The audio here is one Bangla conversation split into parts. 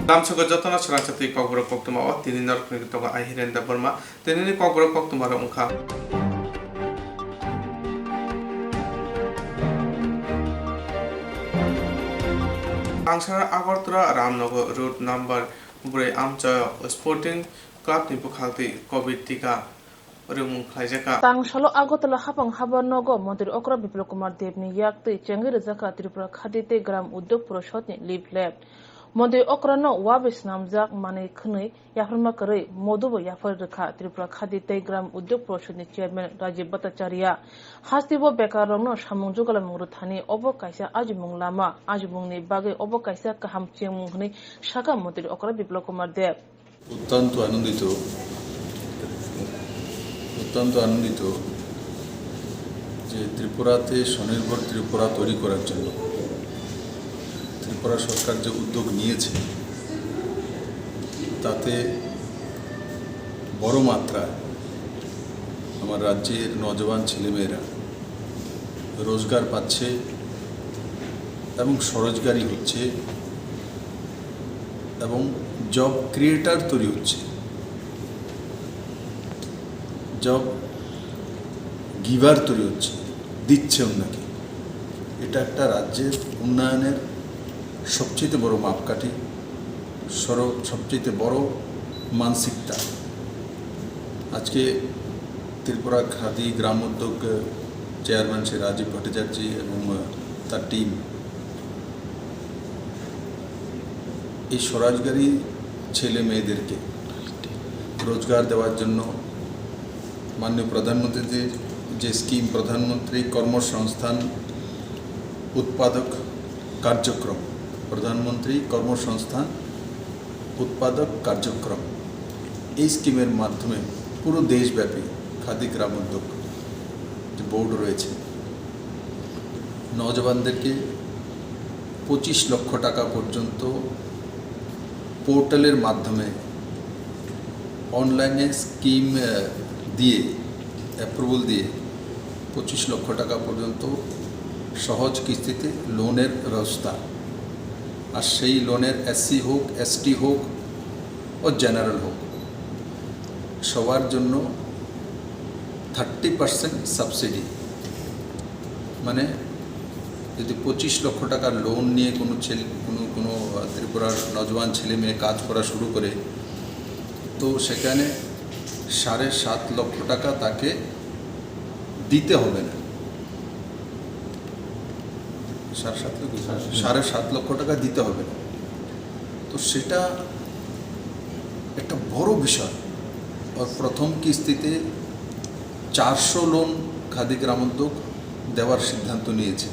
Damsuga jotona srangchati kokborok koktuma o tini narkni toga ahirenda Burma tini kokborok koktuma ro ungkha Angsara Agartala Ramnagar route number 4 Amcha Sporting Club ni bukhalti COVID tika Tangsalo Agartala hapang habarnogo Mantri Okra Biplop Kumar Deb ni yakti Chengir Zaka Tripura Khadite Gram Udyog Purishot ni leave left. Mantri Okra no wabis namjak mane khni yafrma kare modubo yafar rekha Tripura Khadite Gram Udyog Purishot ni chairman Rajiv Bhattacharya hastibo bekarong no samung jugalam muruthani obo kaisa ajmung lama ajmung ni bage obo kaisa kaham chemung ni shaka Mantri Okra Biplop Kumar Deb অত্যন্ত আনন্দিত যে ত্রিপুরাতে স্বনির্ভর ত্রিপুরা তৈরি করার জন্য ত্রিপুরা সরকার যে উদ্যোগ নিয়েছে তাতে বড় মাত্রায় আমার রাজ্যের নওজওয়ান ছেলেমেয়েরা রোজগার পাচ্ছে এবং স্বরোজগারী হচ্ছে এবং জব ক্রিয়েটার তৈরি হচ্ছে জব গিভার তৈরি হচ্ছে দিচ্ছে ওনাকে এটা একটা রাজ্যের উন্নয়নের সবচেয়ে বড় মাপকাঠি সবচেয়ে বড় মানসিকতা আজকে ত্রিপুরা খাদি গ্রাম উদ্যোগ চেয়ারম্যান শ্রী রাজীব ভট্টাচার্য এবং তার টিম এই স্বরোজগারী ছেলে মেয়েদেরকে রোজগার দেওয়ার জন্য माननीय प्रधानमंत्री जे स्कीम प्रधानमंत्री कर्मसंस्थान उत्पादक कार्यक्रम प्रधानमंत्री कर्मसंस्थान उत्पादक कार्यक्रम এই স্কিমের মাধ্যমে পুরো দেশব্যাপী খাদি গ্রাম উদ্যোগ যে বোর্ড রয়েছে নওজওয়ানদেরকে 25 লক্ষ টাকা পর্যন্ত পোর্টালের মাধ্যমে অনলাইনে স্কিম দিয়ে অ্যাপ্রুভাল দিয়ে 25 লক্ষ টাকা পর্যন্ত সহজ কিস্তিতে লোনের ব্যবস্থা আর সেই লোনের এসসি হোক এসটি হোক ও জেনারেল হোক সবার জন্য 30% সাবসিডি মানে যদি 25 লক্ষ টাকা লোন নিয়ে কোনো কোনো ত্রিপুরার নওজওয়ান ছেলে মেয়ে কাজ করা শুরু করে তো সেখানে 7.5 লক্ষ টাকা তাকে দিতে হবে না 7.5 লক্ষ টাকা দিতে হবে না তো সেটা একটা বড় বিষয় আর প্রথম কিস্তিতে 400 লোন খাদি গ্রাম উদ্যোগ দেওয়ার সিদ্ধান্ত নিয়েছে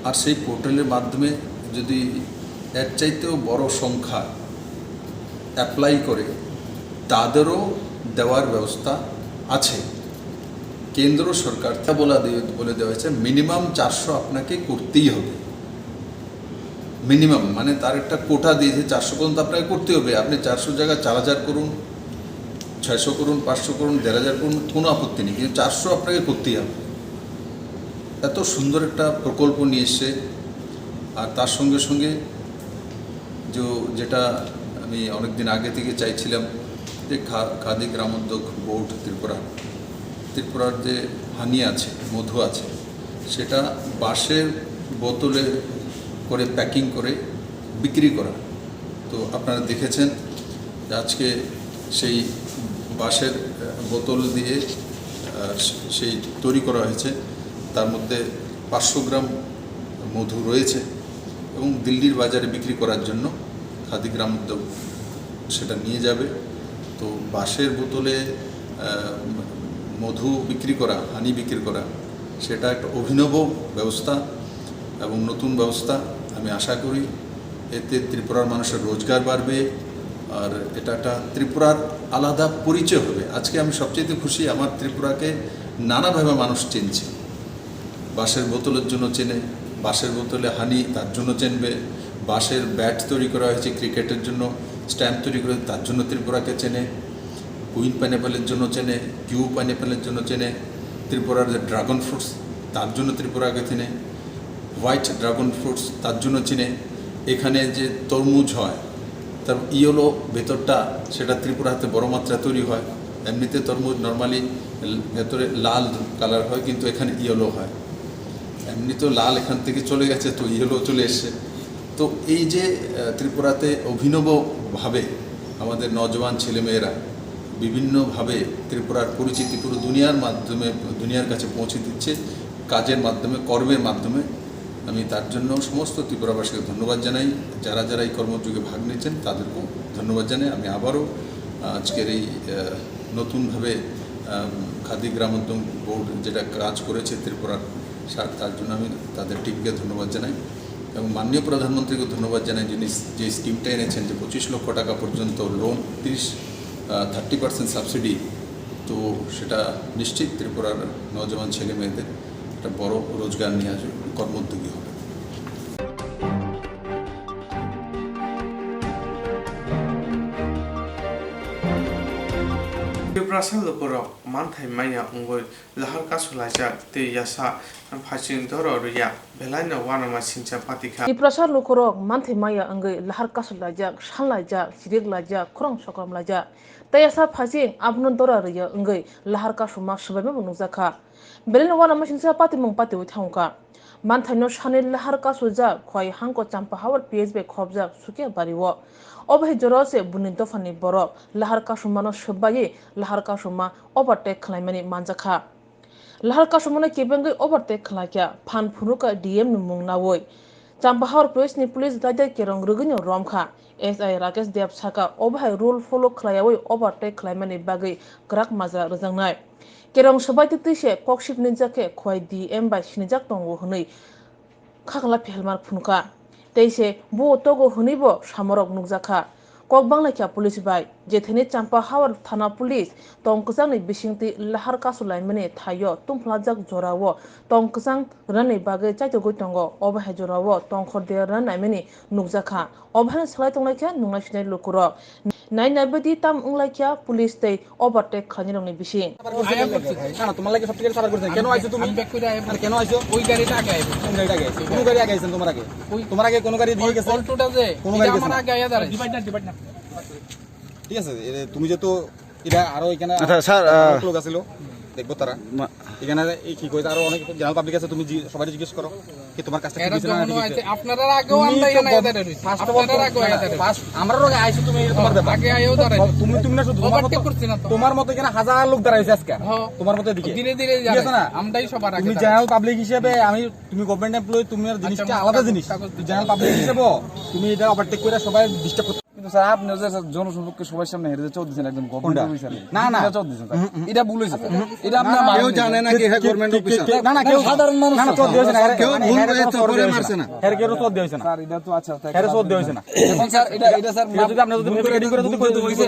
আর সেই পোর্টালের মাধ্যমে যদি এর চাইতেও বড় সংখ্যা অ্যাপ্লাই করে তাদেরও দেওয়ার ব্যবস্থা আছে কেন্দ্র সরকার বলে দেওয়া হয়েছে মিনিমাম 400 আপনাকে করতেই হবে মিনিমাম মানে তার একটা কোটা দিয়েছে 400 পর্যন্ত আপনাকে করতে হবে আপনি 400 জায়গায় 4000 করুন 600 করুন 500 করুন 1500 করুন কোনো আপত্তি নেই কিন্তু 400 আপনাকে করতেই হবে এত সুন্দর একটা প্রকল্প নিয়ে এসছে আর তার সঙ্গে সঙ্গে যেটা আমি অনেকদিন আগে থেকে চাইছিলাম যে খাদি গ্রাম উদ্যোগ বোর্ড ত্রিপুরার যে হানি আছে মধু আছে সেটা বাঁশের বোতলে করে প্যাকিং করে বিক্রি করা তো আপনারা দেখেছেন আজকে সেই বাঁশের বোতল দিয়ে সেই তৈরি করা হয়েছে তার মধ্যে 500 গ্রাম মধু রয়েছে এবং দিল্লির বাজারে বিক্রি করার জন্য খাদি গ্রাম উদ্যোগ সেটা নিয়ে যাবে তো বাঁশের বোতলে মধু বিক্রি করা হানি বিক্রি করা সেটা একটা অভিনব ব্যবস্থা এবং নতুন ব্যবস্থা আমি আশা করি এতে ত্রিপুরার মানুষের রোজগার বাড়বে আর এটা একটা ত্রিপুরার আলাদা পরিচয় হবে আজকে আমি সবচেয়ে খুশি আমার ত্রিপুরাকে নানাভাবে মানুষ চিনছে বাঁশের বোতলের জন্য চেনে বাঁশের বোতলে হানি তার জন্য চেনবে বাঁশের ব্যাট তৈরি করা হয়েছে ক্রিকেটের জন্য স্ট্যাম্প তৈরি করে তার জন্য ত্রিপুরাকে চেনে কুইন পাইনঅ্যাপেলের জন্য চেনে কিউ পাইনঅ্যাপেলের জন্য চেনে ত্রিপুরার যে ড্রাগন ফ্রুটস তার জন্য ত্রিপুরাকে চেনে হোয়াইট ড্রাগন ফ্রুটস তার জন্য চেনে এখানে যে তরমুজ হয় তার ইয়েলো ভেতরটা সেটা ত্রিপুরাতে বড় মাত্রায় তৈরি হয়। এমনিতে তরমুজ নর্মালি ভেতরে লাল কালার হয়, কিন্তু এখানে ইয়েলো হয়। এমনি তো লাল এখান থেকে চলে গেছে, তো ইয়েলো চলে এসছে। তো এই যে ত্রিপুরাতে অভিনবভাবে আমাদের নজওয়ান ছেলেমেয়েরা বিভিন্নভাবে ত্রিপুরার পরিচিতি পুরো দুনিয়ার কাছে পৌঁছে দিচ্ছে কাজের মাধ্যমে, কর্মের মাধ্যমে। আমি তার জন্য সমস্ত ত্রিপুরাবাসীকে ধন্যবাদ জানাই। যারা যারা এই কর্মযোগে ভাগ নিচ্ছেন তাদেরকেও ধন্যবাদ জানাই। আমি আবারও আজকের এই নতুনভাবে খাদি গ্রামোদ্যোগ বোর্ড যেটা কাজ করেছে ত্রিপুরার, তার জন্য আমি তাদের টিমকে ধন্যবাদ জানাই এবং মাননীয় প্রধানমন্ত্রীকে ধন্যবাদ জানাই, যিনি যে স্কিমটা এনেছেন যে 25 লক্ষ টাকা পর্যন্ত লোন, 30% সাবসিডি। তো সেটা নিশ্চিত ত্রিপুরার নজওয়ান ছেলে মেয়েদের একটা বড় রোজগার নিয়ে আসবে, কর্মোদ্যোগী হবে। Brasil lokoro manthai maya ungoi lahar ka sulaja te yasa phaching doro riya belaina wana ma sincha patika Diprasar lukurok manthai maya angai lahar kasul lajak shan lajak sirik lajak kurang sokram lajak tayasa phaching abnon dora riya angai lahar kasuma shubame bunuzaka belaina wana ma sincha pati mung pati uthangka manthai no shanil lahar kasuja khoi hangko champa hawar PSB khobjak sukia bariwo অবহে জরসে বুনিত ফানি বড় লাহার কাসুমানো সবাই লাহার কাসুমা ওভারটেক খালাইমানি মানজাখা লাহার কাসুমানো কেবেঙ্গই ওভারটেক খালাইয়া ফান ফুনুকা ডিএম নুমুং নাওই চাম্পাহার পুলিশনি পুলিশ দাইদা কেরং রুগিনো রমখা SI রাকেশ দেব সাকা অবহে রুল ফলো খালাইয়াওই ওভারটেক খালাইমানি বাগৈ গ্রাক মাজা রজাংনাই কেরং সবাই তিতিসে ককশিপ নিজাকে খয় ডিএম বাই সিনিজাক তঙ্গো হनै খাখলা ফেলমার ফুনুকা তেইসে বো তগো হনিবো সামরক নুকজাখা কক বাংলাখ্যা পুলিশ বাই যেথেনি চাম্পা হাওয়ার থানা পুলিশ তংকজাংনি বিসিংতি লাহার কাসুলাই মানে থাইয় তুমফ্লাজাক জরাও তংকজাং রাनै বাগৈ চাইতগৈ তঙ্গ অবহে জরাও তংখর দে রানাই মানে নুকজাখা অবহে সালাই তংলাইখ্যা নুংনাই সিনাই লুকুরক নাইনাইবাদি তাম উংলাইখ্যা পুলিশ তৈ ওভারটেক খানিরংনি বিসিং না তোমার লাগে সবথেকে সারা করতে কেন আইছো তুমি ব্যাক করে আইছো কেন আইছো ওই গাড়িটা আগে আইছো কোন গাড়িটা আগে আইছো কোন গাড়ি আগে আইছেন তোমার আগে কোন গাড়ি দিয়ে গেছে অল্টোটা যে এটা আমার আগে আইয়া দাঁড়ায় ডিভাইড না ঠিক আছে তুমি যে তো এটা আরো এখানে আচ্ছা স্যার লোক আছিল দেখবো তারা এখানে এই কি কইতা আরো অনেক জেনারেল পাবলিক আছে তুমি সবাই জিজ্ঞেস করো কি তোমার কাছে কি দিছ না আপনারা আগেও আমরা এখানে আইয়া দাঁড়াই আপনারা আগে আইয়া দাঁড়াই আমরা আগে আইছো তুমি তোমার ব্যাপার আগে আইও দাঁড়াই তুমি না শুধু তোমার মত এখানে হাজার লোক দাঁড়াইছে আজকে তোমার মত দিকে ধীরে ধীরে যাবে না আমরাই সবার আগে তুমি জেনারেল পাবলিক হিসেবে তুমি গভর্নমেন্ট এমপ্লয়ি তোমার জিনিসটা আলাদা জিনিস জেনারেল পাবলিক হিসেবে তুমি এটা ওভারটেক করে সবাই ডিস্টার্ব কিন্তু স্যার আপনি যে জনসম্পর্কে সবার সামনে হেরে যে 14 দিন একদম গভর্নমেন্ট অফিসার না না 14 দিন এটা ভুল হইছে এটা আপনি কেউ জানে না কি হ্যাঁ গভর্নমেন্ট অফিসার না না কেউ সাধারণ মানুষ না 14 দিন না কেউ ভুল করে তো পরে মারছে না হেরে কেউ 14 দিন না স্যার এটা তো আচ্ছা হেরে 14 দিন না এখন স্যার এটা স্যার যদি আপনি যদি রেডি করে যদি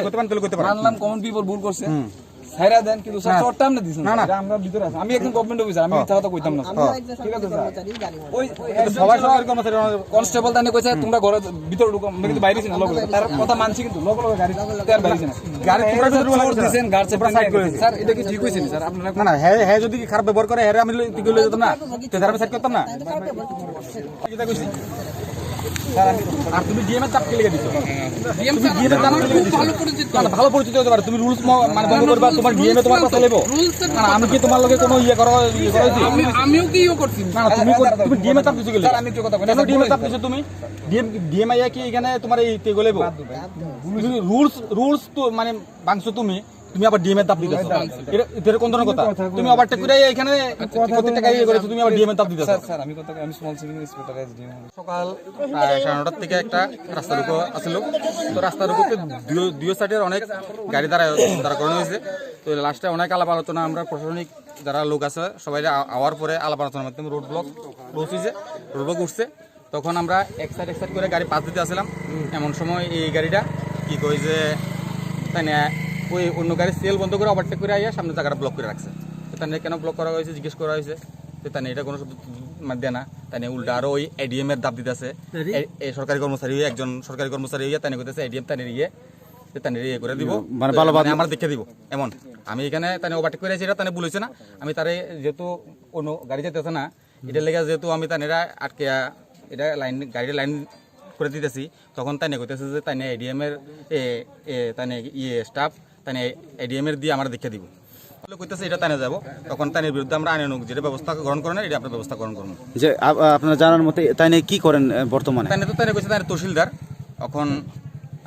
করতে পারেন তাহলে করতে পারেন মানলাম কমন পিপল ভুল করছে ছাইরা দেন কিন্তু স্যার শর্ট টার্ম না দিছেন না আমরা ভিতরে আছি আমি একজন গভর্নমেন্ট অফিসার আমি মিথ্যা কথা কইতাম না ঠিক আছে ওই সবাই সরকারি কর্মচারী কনস্টেবল দানে কইছে তোমরা ঘরে ভিতরে ঢুকো আমি কিন্তু বাইরে ছিলাম লোক তার কথা মানছি কিন্তু লোক গাড়ি তার বাইরে ছিলাম গাড়ি তোমরা যদি রুল দিবেন গার্ড চেপরা সাইড করে স্যার এটা কি ঠিক হইছে স্যার আপনারা না না হ্যাঁ যদি খারাপ ব্যবহার করে হ্যাঁ আমি কি কইলে যেত না তে ধারে সাইড করতাম না এটা কইছি স্যার আর তুমি ডিএম এর চাপ কে লিখে দিছো ডিএম স্যার ভালো পরিচিত ভালো পরিচিত হতে পারে তুমি রুলস মানে বন্ধ করবা তোমার ডিএম এ তোমার কথা লেবো না আমি কি তোমার লগে কোনো করাইছি আমিও কি করছি না তুমি ডিএম এ চাপ দিছো স্যার আমি একটু কথা কই না ডিএম এ চাপ দিছো তুমি ডিএম আইয়া কি এখানে তোমার এই তে গলেবো রুলস তো মানে ভাঙছো তুমি আবার ডিএম এর তাপ দিতেছো এটা কোন ধরনের কথা তুমি ওভারটেক করে এখানে প্রত্যেকটা গাড়ি করেছো তুমি আবার ডিএম এর তাপ দিতেছো স্যার আমি স্মল সিভিল ইন্সপেক্টর সকাল 9:30 থেকে একটা রাস্তা রুকো আছিল তো রাস্তা রুকোতে দুই সাইডের অনেক গাড়ি দাঁড়া করানো হয়েছে তো লাস্টে অনেক আলাপ আলোচনা আমরা প্রশাসনিক যারা লোক আছে সবাই আওয়ার পরে আলাপ আলোচনার মাধ্যমে রোড ব্লক উঠছে তখন আমরা এক সাইড করে গাড়ি পাস দিতে আসলাম এমন সময় এই গাড়িটা কি কই যে তাই না ওই অন্য গাড়ি সেল বন্ধ করে ওভারটেক করে আইয়া সামনে জায়গাটা ব্লক করে রাখছে তাই কেন ব্লক করা হয়েছে জিজ্ঞেস করা হয়েছে তাই এটা কোনো দেয় না তাই উল্টা আরো ওই এডিএম এর দাব দিতে আছে সরকারি কর্মচারী একজন সরকারি কর্মচারী হইয়া তাই করতেছে এডিএম তাই ইয়ে করে দিব মানে আমার দেখে দিব এমন আমি এখানে তাই ওভারটেক করে আছি এটা তাই বলেছে না আমি তারে যেহেতু অন্য গাড়ি যেতেছে না এটার লেগে যেহেতু আমি তাই আটকে এটা গাড়ির লাইন করে দিতেছি, তখন তাই কইতেছে যে তাই এডিএম এর তাই স্টাফ তাই এডিএম এর দিয়ে আমরা দেখে দিব কইতেছে এটা তাই যাবো, তখন তাই বিরুদ্ধে আমরা আইনানুগ যেটা ব্যবস্থা গ্রহণ করেন এটা আপনার ব্যবস্থা গ্রহণ করবো। যে আপনারা জানার মতে তাই কি করেন বর্তমানে? তাই তো তাই কইছে তাই তহসিলদার, এখন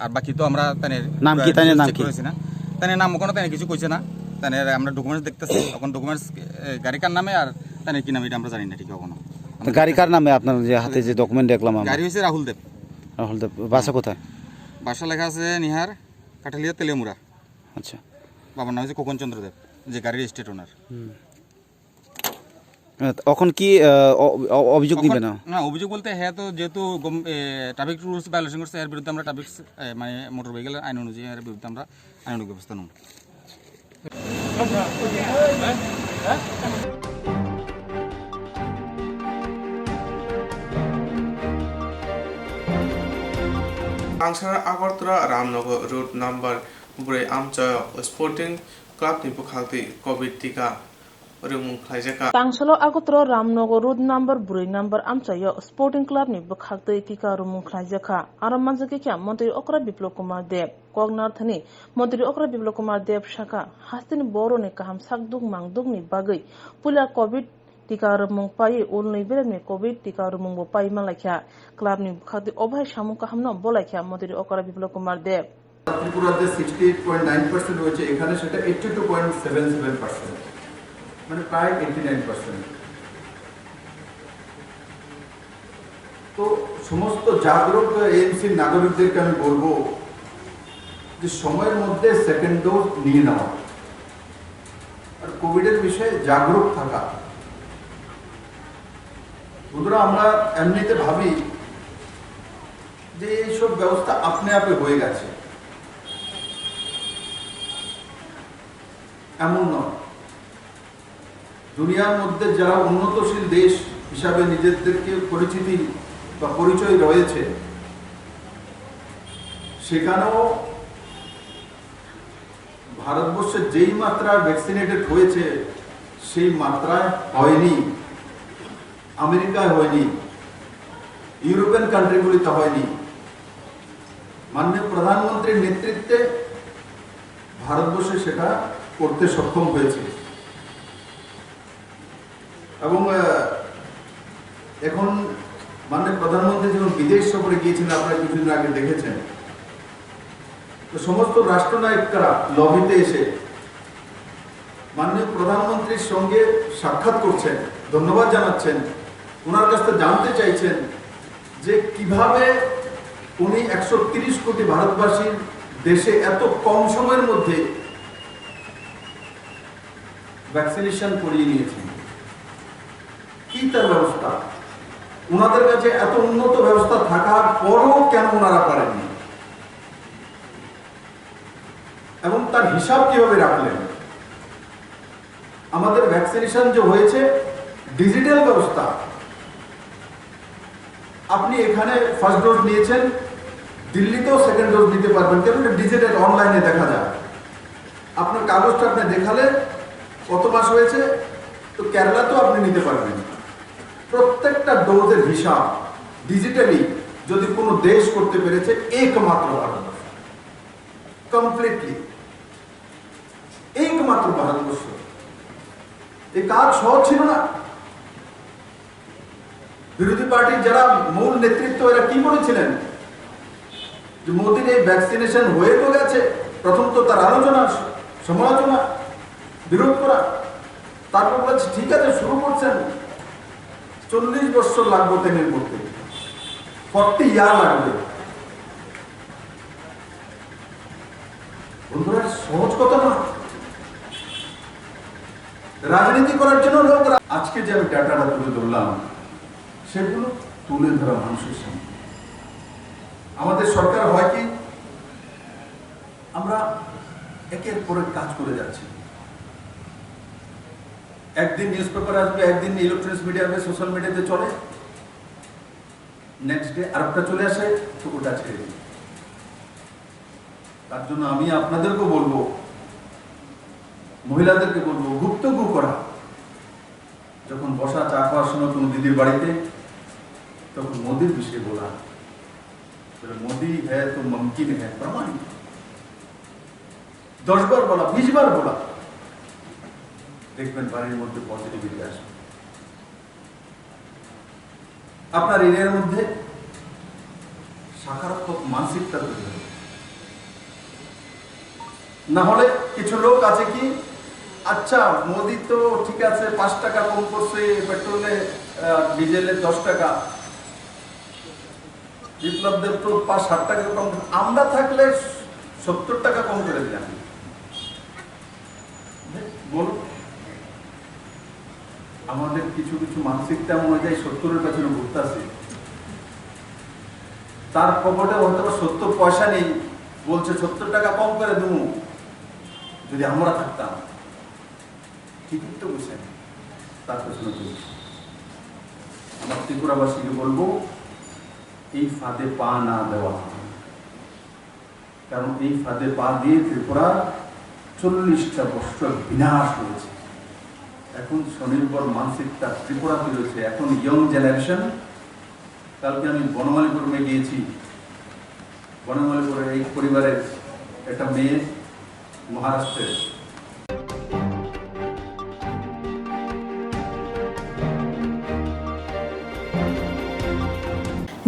আর বাকি তো আমরা তাই নাম কি তাই নাম কি না, তাই নাম কোনো তাই কিছু কইছে না, তাই আমরা ডকুমেন্টস দেখতেছি, এখন ডকুমেন্টস গাড়ি কার নামে আর তাই কি নাম এটা আমরা জানি না ঠিক কখনো। গাড়ি কার নামে? আপনার যে হাতে যে ডকুমেন্ট দেখলাম গাড়ি হয়েছে রাহুল দেব। রাহুল দেব, বাসা কোথায়? বাসা লেখা আছে নিহার, কাঠালিয়া, তেলেমুরা। আচ্ছা, বাবার নাম হচ্ছে খোকন চন্দ্র দেব, যে গাড়ির স্টেট ওনার। এখন কি অভিযোগ নিবে না? না, অভিযোগ বলতে হ্যাঁ, তো যেহেতু ট্রাফিক রুলস ভায়োলেশন করছে এর বিরুদ্ধে আমরা ট্রাফিক মানে মোটর ভেহিকেলের আইন অনুযায়ী এর বিরুদ্ধে আমরা আইনানুগ ব্যবস্থা নেব। Angsara Agartala Ramnagar Road Number 4 Amchaya Sporting Club ni bukhalti COVID tika rumung khlaijaka Tangsalo Agotro Ramnagar Road Number 4 Number Amchaya Sporting Club ni bukhalti tika rumung khlaijaka Aramanjake kya Mantri Okra Biplop Kumar Dev Kognarthani Mantri Okra Biplop Kumar Dev Shaka Hastin Boro ni kaham sakduk mangduk ni bagai pula COVID tika rumung pai ulnei beren me COVID tika rumung bo pai malakya club ni bukhati obhai shamu kahamno bolakya Mantri Okra Biplop Kumar Dev ত্রিপুরাতে 68.9% হয়েছে, এখানে সেটা 82.77%, মানে প্রায় 89%। তো সমস্ত জাগরুক এএমসির নাগরিকদেরকে আমি বলবো যে সময়ের মধ্যে সেকেন্ড ডোজ নিয়ে নেওয়া আর কোভিডের বিষয়ে জাগরুক থাকা। বন্ধুরা, আমরা এমনিতে ভাবি যে এইসব ব্যবস্থা আপনি আপে হয়ে গেছে, এমন নয়। দুনিয়ার মধ্যে যারা উন্নতশীল দেশ হিসাবে নিজেদেরকে পরিচিতি বা পরিচয় রয়েছে, সেখানেও ভারতবর্ষে যেই মাত্রায় ভ্যাকসিনেটেড হয়েছে সেই মাত্রায় হয়নি। আমেরিকায় হয়নি, ইউরোপিয়ান কান্ট্রিগুলিতে হয়নি। মাননীয় প্রধানমন্ত্রীর নেতৃত্বে ভারতবর্ষে সেটা করতে সক্ষম হয়েছে এবং এখন মাননীয় প্রধানমন্ত্রী যখন বিদেশ সফরে গিয়েছেন, আপনারা কিছুদিন আগে দেখেছেন, তো সমস্ত রাষ্ট্রনায়করা লবিতে এসে মাননীয় প্রধানমন্ত্রীর সঙ্গে সাক্ষাৎ করছেন, ধন্যবাদ জানাচ্ছেন, ওনার কাছ থেকে জানতে চাইছেন যে কিভাবে উনি 130 কোটি ভারতবাসীর দেশে এত কম সময়ের মধ্যে ভ্যাকসিনেশন করিয়ে নিয়েছেন, কি তার ব্যবস্থা। ওনাদের কাছে এত উন্নত ব্যবস্থা থাকার পরও কেন ওনারা পারেননি এবং তার হিসাব কিভাবে রাখলেন। আমাদের ভ্যাকসিনেশন যে হয়েছে ডিজিটাল ব্যবস্থা, আপনি এখানে ফার্স্ট ডোজ নিয়েছেন, দিল্লিতেও সেকেন্ড ডোজ নিতে পারবেন, কেন ডিজিটাল অনলাইনে দেখা যায়। আপনার কাগজটা আপনি দেখালে কত মাস হয়েছে, তো কেরালাতেও আপনি নিতে পারবেন। প্রত্যেকটা ডোজের হিসাব ডিজিটালি যদি কোনো দেশ করতে পেরেছে একমাত্র ভারতবর্ষ, কমপ্লিটলি একমাত্র ভারতবর্ষ। এই কাজ সহজ ছিল না। বিরোধী পার্টির যারা মূল নেতৃত্ব, এরা কি বলেছিলেন যে মোদির এই ভ্যাকসিনেশন হয়ে তো গেছে, প্রথম তো তার আলোচনা, সমালোচনা, বিরোধ করা, তারপর বলছে ঠিক আছে শুরু করছেন, 40 বছর লাগবে ট্রেনের করতে, 40 ইয়ার লাগবে। বন্ধুরা, সহজ কথা না। রাজনীতি করার জন্য লোক, আজকে যে আমি ডাটাটা তুলে ধরলাম সেগুলো তুলে ধরা মানুষের সামনে। আমাদের সরকার হয় কি, আমরা একের পর এক কাজ করে যাচ্ছি। একদিন নিউজ পেপার আসবে, একদিন ইলেকট্রনিক্স মিডিয়া আসবে, সোশ্যাল মিডিয়াতে চলে, নেক্সট ডে আরেকটা চলে আসে, তো ওটা ছেড়ে দিই। তার জন্য আমি আপনাদেরকেও বলবো, মহিলাদেরকে বলবো, গুপ্তগু করা। যখন বসা চা খাওয়ার সময় কোনো দিদির বাড়িতে, তখন মোদির বিষয়ে বলা, मोदी है तो मुमकिन है प्रमाणित 10 বার বলা 20 বার বলা দেখবেন বাড়ির মধ্যে পজিটিভিটি আসবে আপনার এরিয়ার মধ্যে সকারাত্মক মানসিকতা তৈরি হবে না হলে কিছু লোক আছে কি আচ্ছা মোদি তো ঠিক আছে 5 টাকা কম করছে পেট্রোলে ডিজেলে 10 টাকা বিপ্লব দেব তো 5-7 টাকা কম আমরা থাকলে 70 টাকা কম করে দিলাম বল আমাদের কিছু কিছু মানসিকতা অনুযায়ী 70 এর পেছনে ঘুরতেছে তার পকেটে হয়তো 70 পয়সা নেই বলছে 70 টাকা কম করে দেবো যদি আমরা থাকতাম ঠিকই তো বুঝছেন তার পেছনে আমার ত্রিপুরাবাসীকে বলবো এই ফাঁদে পা না দেওয়া কারণ এই ফাঁদে পা দিয়ে ত্রিপুরা 40টা বছর বিনাশ হয়েছে এখন স্বনির্ভর মানসিকতা ত্রিপুরাতে রয়েছে এখন ইয়ং জেনারেশন কালকে আমি বনমালীপুরে গিয়েছি বনমালীপুরের এই পরিবারের একটা মেয়ে মহারাষ্ট্রের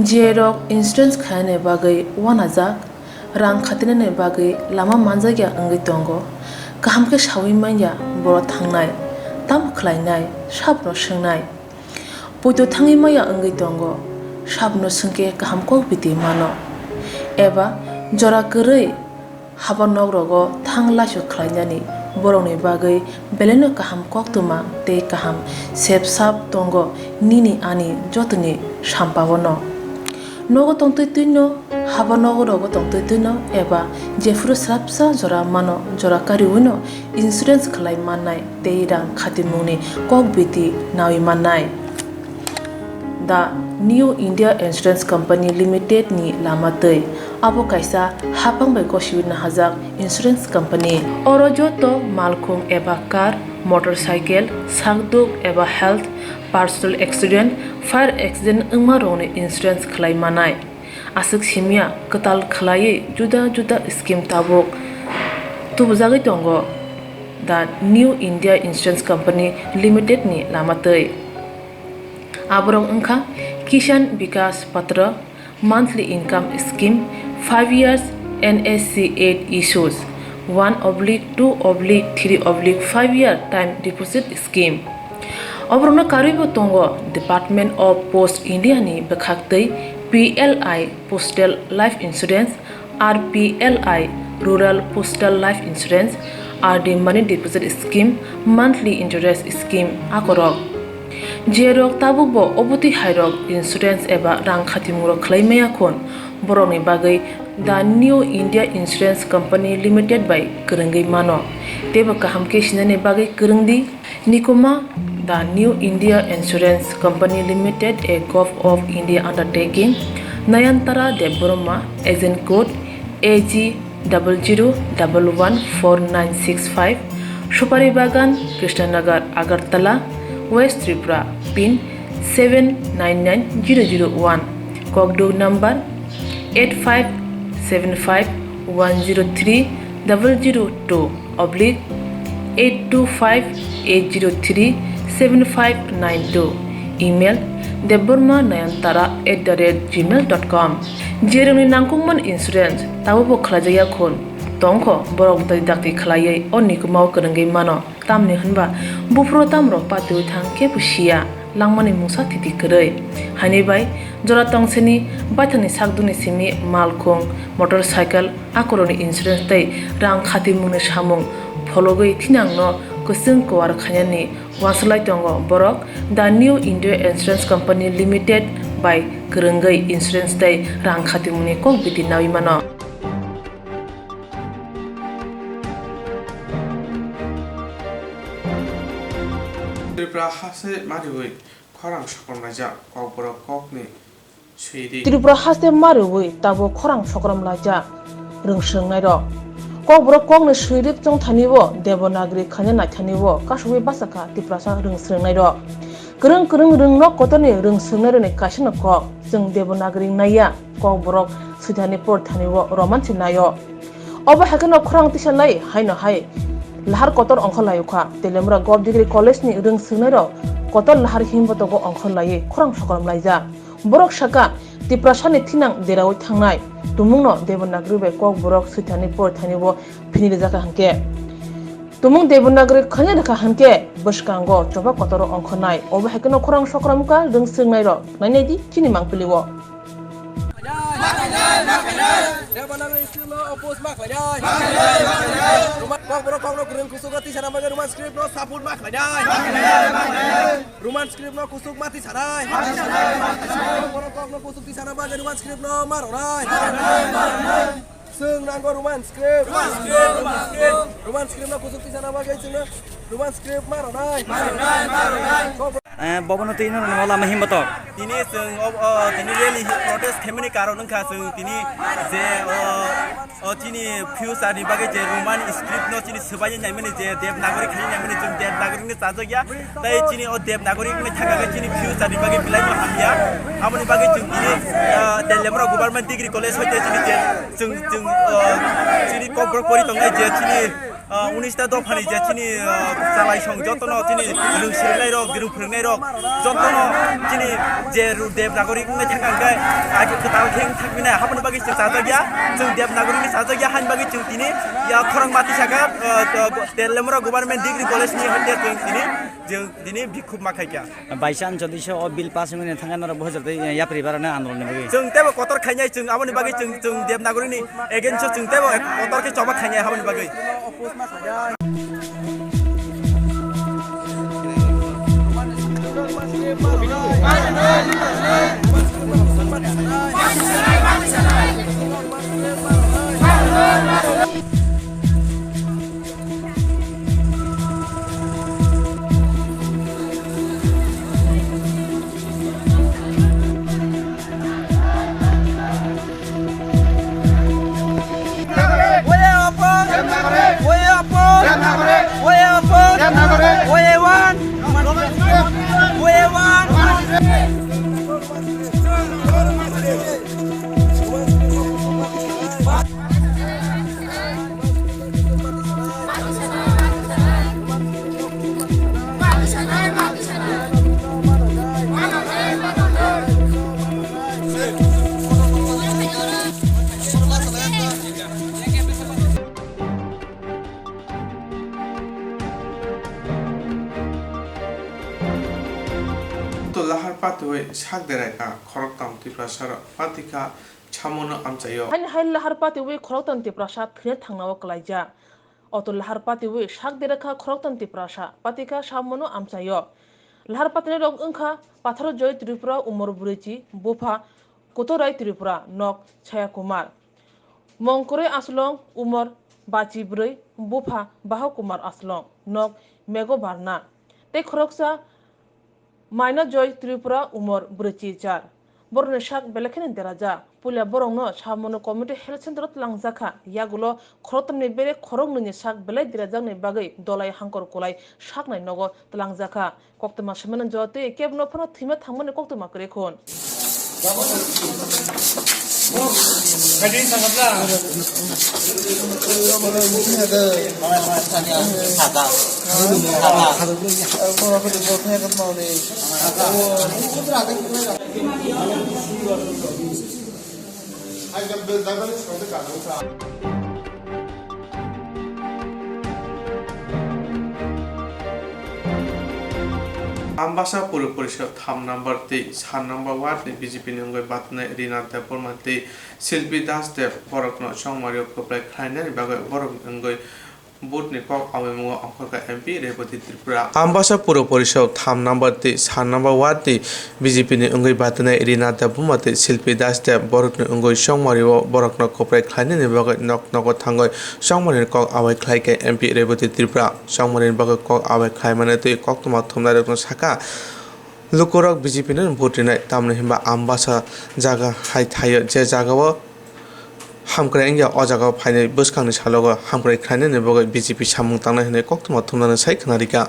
जेरक इंश्योरेंस खाने बागै वानाजाक रां खातिने बागै लामा मानजागिया अंगै दंगो गाहामके सावै माइया बर' थांनाय ताम खलायनाय साबनो सोंनाय बयदो थाङै माइया अंगै दंगो साबनो सोंके गाहामको बिदि मानो एबा जरा गोरै हाबा नगरगो थां लासु खलायनानै बर'नि बागै बेलेनो गाहाम कक्तुमा ते गाहाम सेब साब दंगो निनि आनि जतनि साम्पावनो नगो तंतैनो हाबा नगरगो तंतैनो एबा जेफुरु स्राबसा जरा मानो जरा कारिउनो इंश्योरेंस खलाय माननाय ते रां खातिमुनि कक बिदि नावि माननाय दा new India insurance company limited नि लामातै आबो कायसा हापांबाय गसिउना हाजाक इंश्योरेंस कंपनी अरजतो मालखुं एबा कार मोटरसाइकेल सागदुक एबा health personal accident fire accident अंगमा रंनि इंश्योरेंस खलाय मानाय आसक सिमिया कताल खलायै जुदा जुदा स्कीम ताबक तुबजागै दंगो दा new India insurance company limited नि लामातै आबरं अंखा किसान विकास पत्र monthly income scheme 5 years NSC 8 issues 1/2/3/5 year time deposit scheme अब्रनो कारिबो तंगो डिपार्टमेंट ऑफ पोस्ट इंडिया नि बखाक्तै PLI postal life insurance RPLI rural postal life insurance RD money deposit scheme monthly interest scheme आकरक जेरक ताबुबो अबुति हायरक इंश्योरेंस एबा रां खातिमुरो खलायमाया खन बर'नि बागै दा new India insurance company limited बाय गोरोंगै मानो तेबो गाहामके सिनानै बागै गोरोंदि निकुमा दा new India insurance company limited a gov of India undertaking Nayantara Debbarma agent code AG 00114965 सुपारी बागान Krishnanagar Agartala West Tripura pin 799001 Kogdo number 8575102825-825-803-7592 email debormanayantara@gmail.com जेरंनि नांगौमोन इंश्योरेंस ताबो खलाजाया खन तंखो बरक दाक्ति खलायै अनिखौ माव गोरोंगै मानो तामनि होनबा बुफ्रो तामरो पातु थांके पुसिया लांमानि मुसा तिति करै हानिबाय जरा तंसेनि बाथानि सागदुनि सिमि मालखं मोटरसाइकेल आकरनि इंश्योरेंस तै रां खातिमुनि सामुं फलगै थिनांनो गोसों कवार खायानि वासलाय दंगो बरक दा new India insurance company limited बाय गोरोंगै इंश्योरेंस तै रां खातिमुनि कक बिदि नावि मानो त्रिपुरा हासे मारिवै खरां सकरनायजा ककबरा ककनि सुइदि त्रिपुरा हासे मारिवै ताबो खरां सकरमलाजा रोंसोंनाय र ककबरा ककनि सुइरिप जं थानिबो देवनागरी खाने नाथानिबो कासुबै बासाखा त्रिपुरासा रोंसोंनाय र गोरों गोरों रोंनो कतनि रोंसोंनाय रने कासिनो कक जों देवनागरी नाया ककबरा सुधानि परथानिबो रोमांचि नायो अब हाकनो खरां तिसानलाय हायनो हाय लाहार कतर अंख लायुखा तेलेमरा गभ डिग्री कलेज नि रों सोंनायरो कतर लाहार हिमबतगो अंख लायै खरां सकरम लायजा बरक साका तिप्रासानि थिनां देरावै थांनाय तुमुंनो देबनागरि बे कक बरक सुधानि परथानिबो फिनि जाका हांके तुमुं देबनागरि खने रखा हांके बसकांगो चबा कतर अंख नाय अब हाकनो खरां सकरमका रों सोंनायरो नायनायदि थिनि मांपिलिवो Devanagari script no oppose mak lajai. Kok no gereng kusuk mati sana bagai Roman script no sapun mak lajai. Roman script no kusuk mati sarai. Kok no kusuk di sana bagai Roman script no marorai. Sung nanggo Roman script. Roman script no kusuk di sana bagai sung Roman script marorai. Baban तिन नला महिमत Tini sung tini really protest kemini karo nungka sung tini je tini fuse ani bagai je Roman script no tini sebanyak nyamini je Devanagari kali nyamini jung Devanagari ni saja ya, tapi tini Devanagari ni thakaga tini fuse ani bagai bilai no hamia, amani bagai jung tini Delemra government degree college hoite tini je jung tini kobrok pori tongai je tini 19টা দফানি যে চিনি চালাই সং যতন চিনি রং সিরলাই রক গরু ফ্রংনাই রক যতন চিনি যে দেবনাগরি নে থাকাंगाय আগে কতাল খেং থাকবিনা হাবন বাগি সাজা গিয়া जों देवनागरी नि साजा गया हान बागि जों तिनि या खरं माति सागा तेलेमरा गभर्नमेंट डिग्री कॉलेज नि हटे जों दिनि बिखुब माखायका बाइसान जदिसो अ बिल पास होने थांगान र बहजरते या परिबारने आन्दोलन बगे जों तेबो कतर खायनाय जों आबनि बागि जों देवनागरी नि एगेन्स्ट जों तेबो कतर के चबा खायनाय हाबनि बागि लाहार पातुवे साक देरायका खरकताम तिप्रासार पातिका छामनो आमचायो हाय लाहार पातिवे खरकताम तिप्रासा थ्रे थांनाव कलाइजा अतो लाहार पातिवे साक देराखा खरकताम तिप्रासा पातिका छामनो आमचायो लाहार पातिने रग अंखा पाथर जय त्रिपुरा उमर बुरेची बोफा कोतराय त्रिपुरा नक छाया कुमार मंकरे आसलं उमर बाची ब्रै बोफा बाह कुमार आसलं नक मेगो बारना ते खरकसा माइना जय त्रिपुरा उमर ब्रैची चार बरने साक बेलेखेन देराजा पुलिया बरंनो सामनो कमिटी हेल्थ सेंटर लांजाखा यागुलो खरतमनि बेरे खरंनि साक बेले देराजांनि बागै दलाय हांकर कोलाय साक नाय नगो तलांजाखा कक्तमा सेमन जते केबनो फनो थिमे थांमने कक्तमा करेखोन Kadi sangatlah. आमबासा पौर परिषद 3 नंबर 3 नंबर वार्ड नि बीजेपी नि अंगै बातने रीना देवपरमाते शिल्पी दास देव बरकनो संमारियो कप्लाय खायनाय बागै बरक अंगै बुटनि कक आवेमु अंखरका एमपी रेवती त्रिपुरा आमबासा पौर परिषद 3 नंबर 3 नंबर वार्ड नि बीजेपी नि अंगै बातने रीना देवपरमाते शिल्पी दास देव बरकनो अंगै संमारियो बरकनो कप्लाय खायनाय बागै नक नक थांगै संमारि कक आवे खायके एमपी रेवती त्रिपुरा संमारि बागै कक आवे खायमाने तै कक्तमा थमनाय रकनो साका लुकरक बीजेपी नि भोटिनाय तामने हिमबा आमबासा जागा हाय थायो जे जागाव हामक्राय इंगिया अ जागा फायनाय बसखांनि सालगो हामक्राय खायनाय ने बगै बीजेपी सामुं तांनाय होने कक्तमा थमनानै साय खोनारिका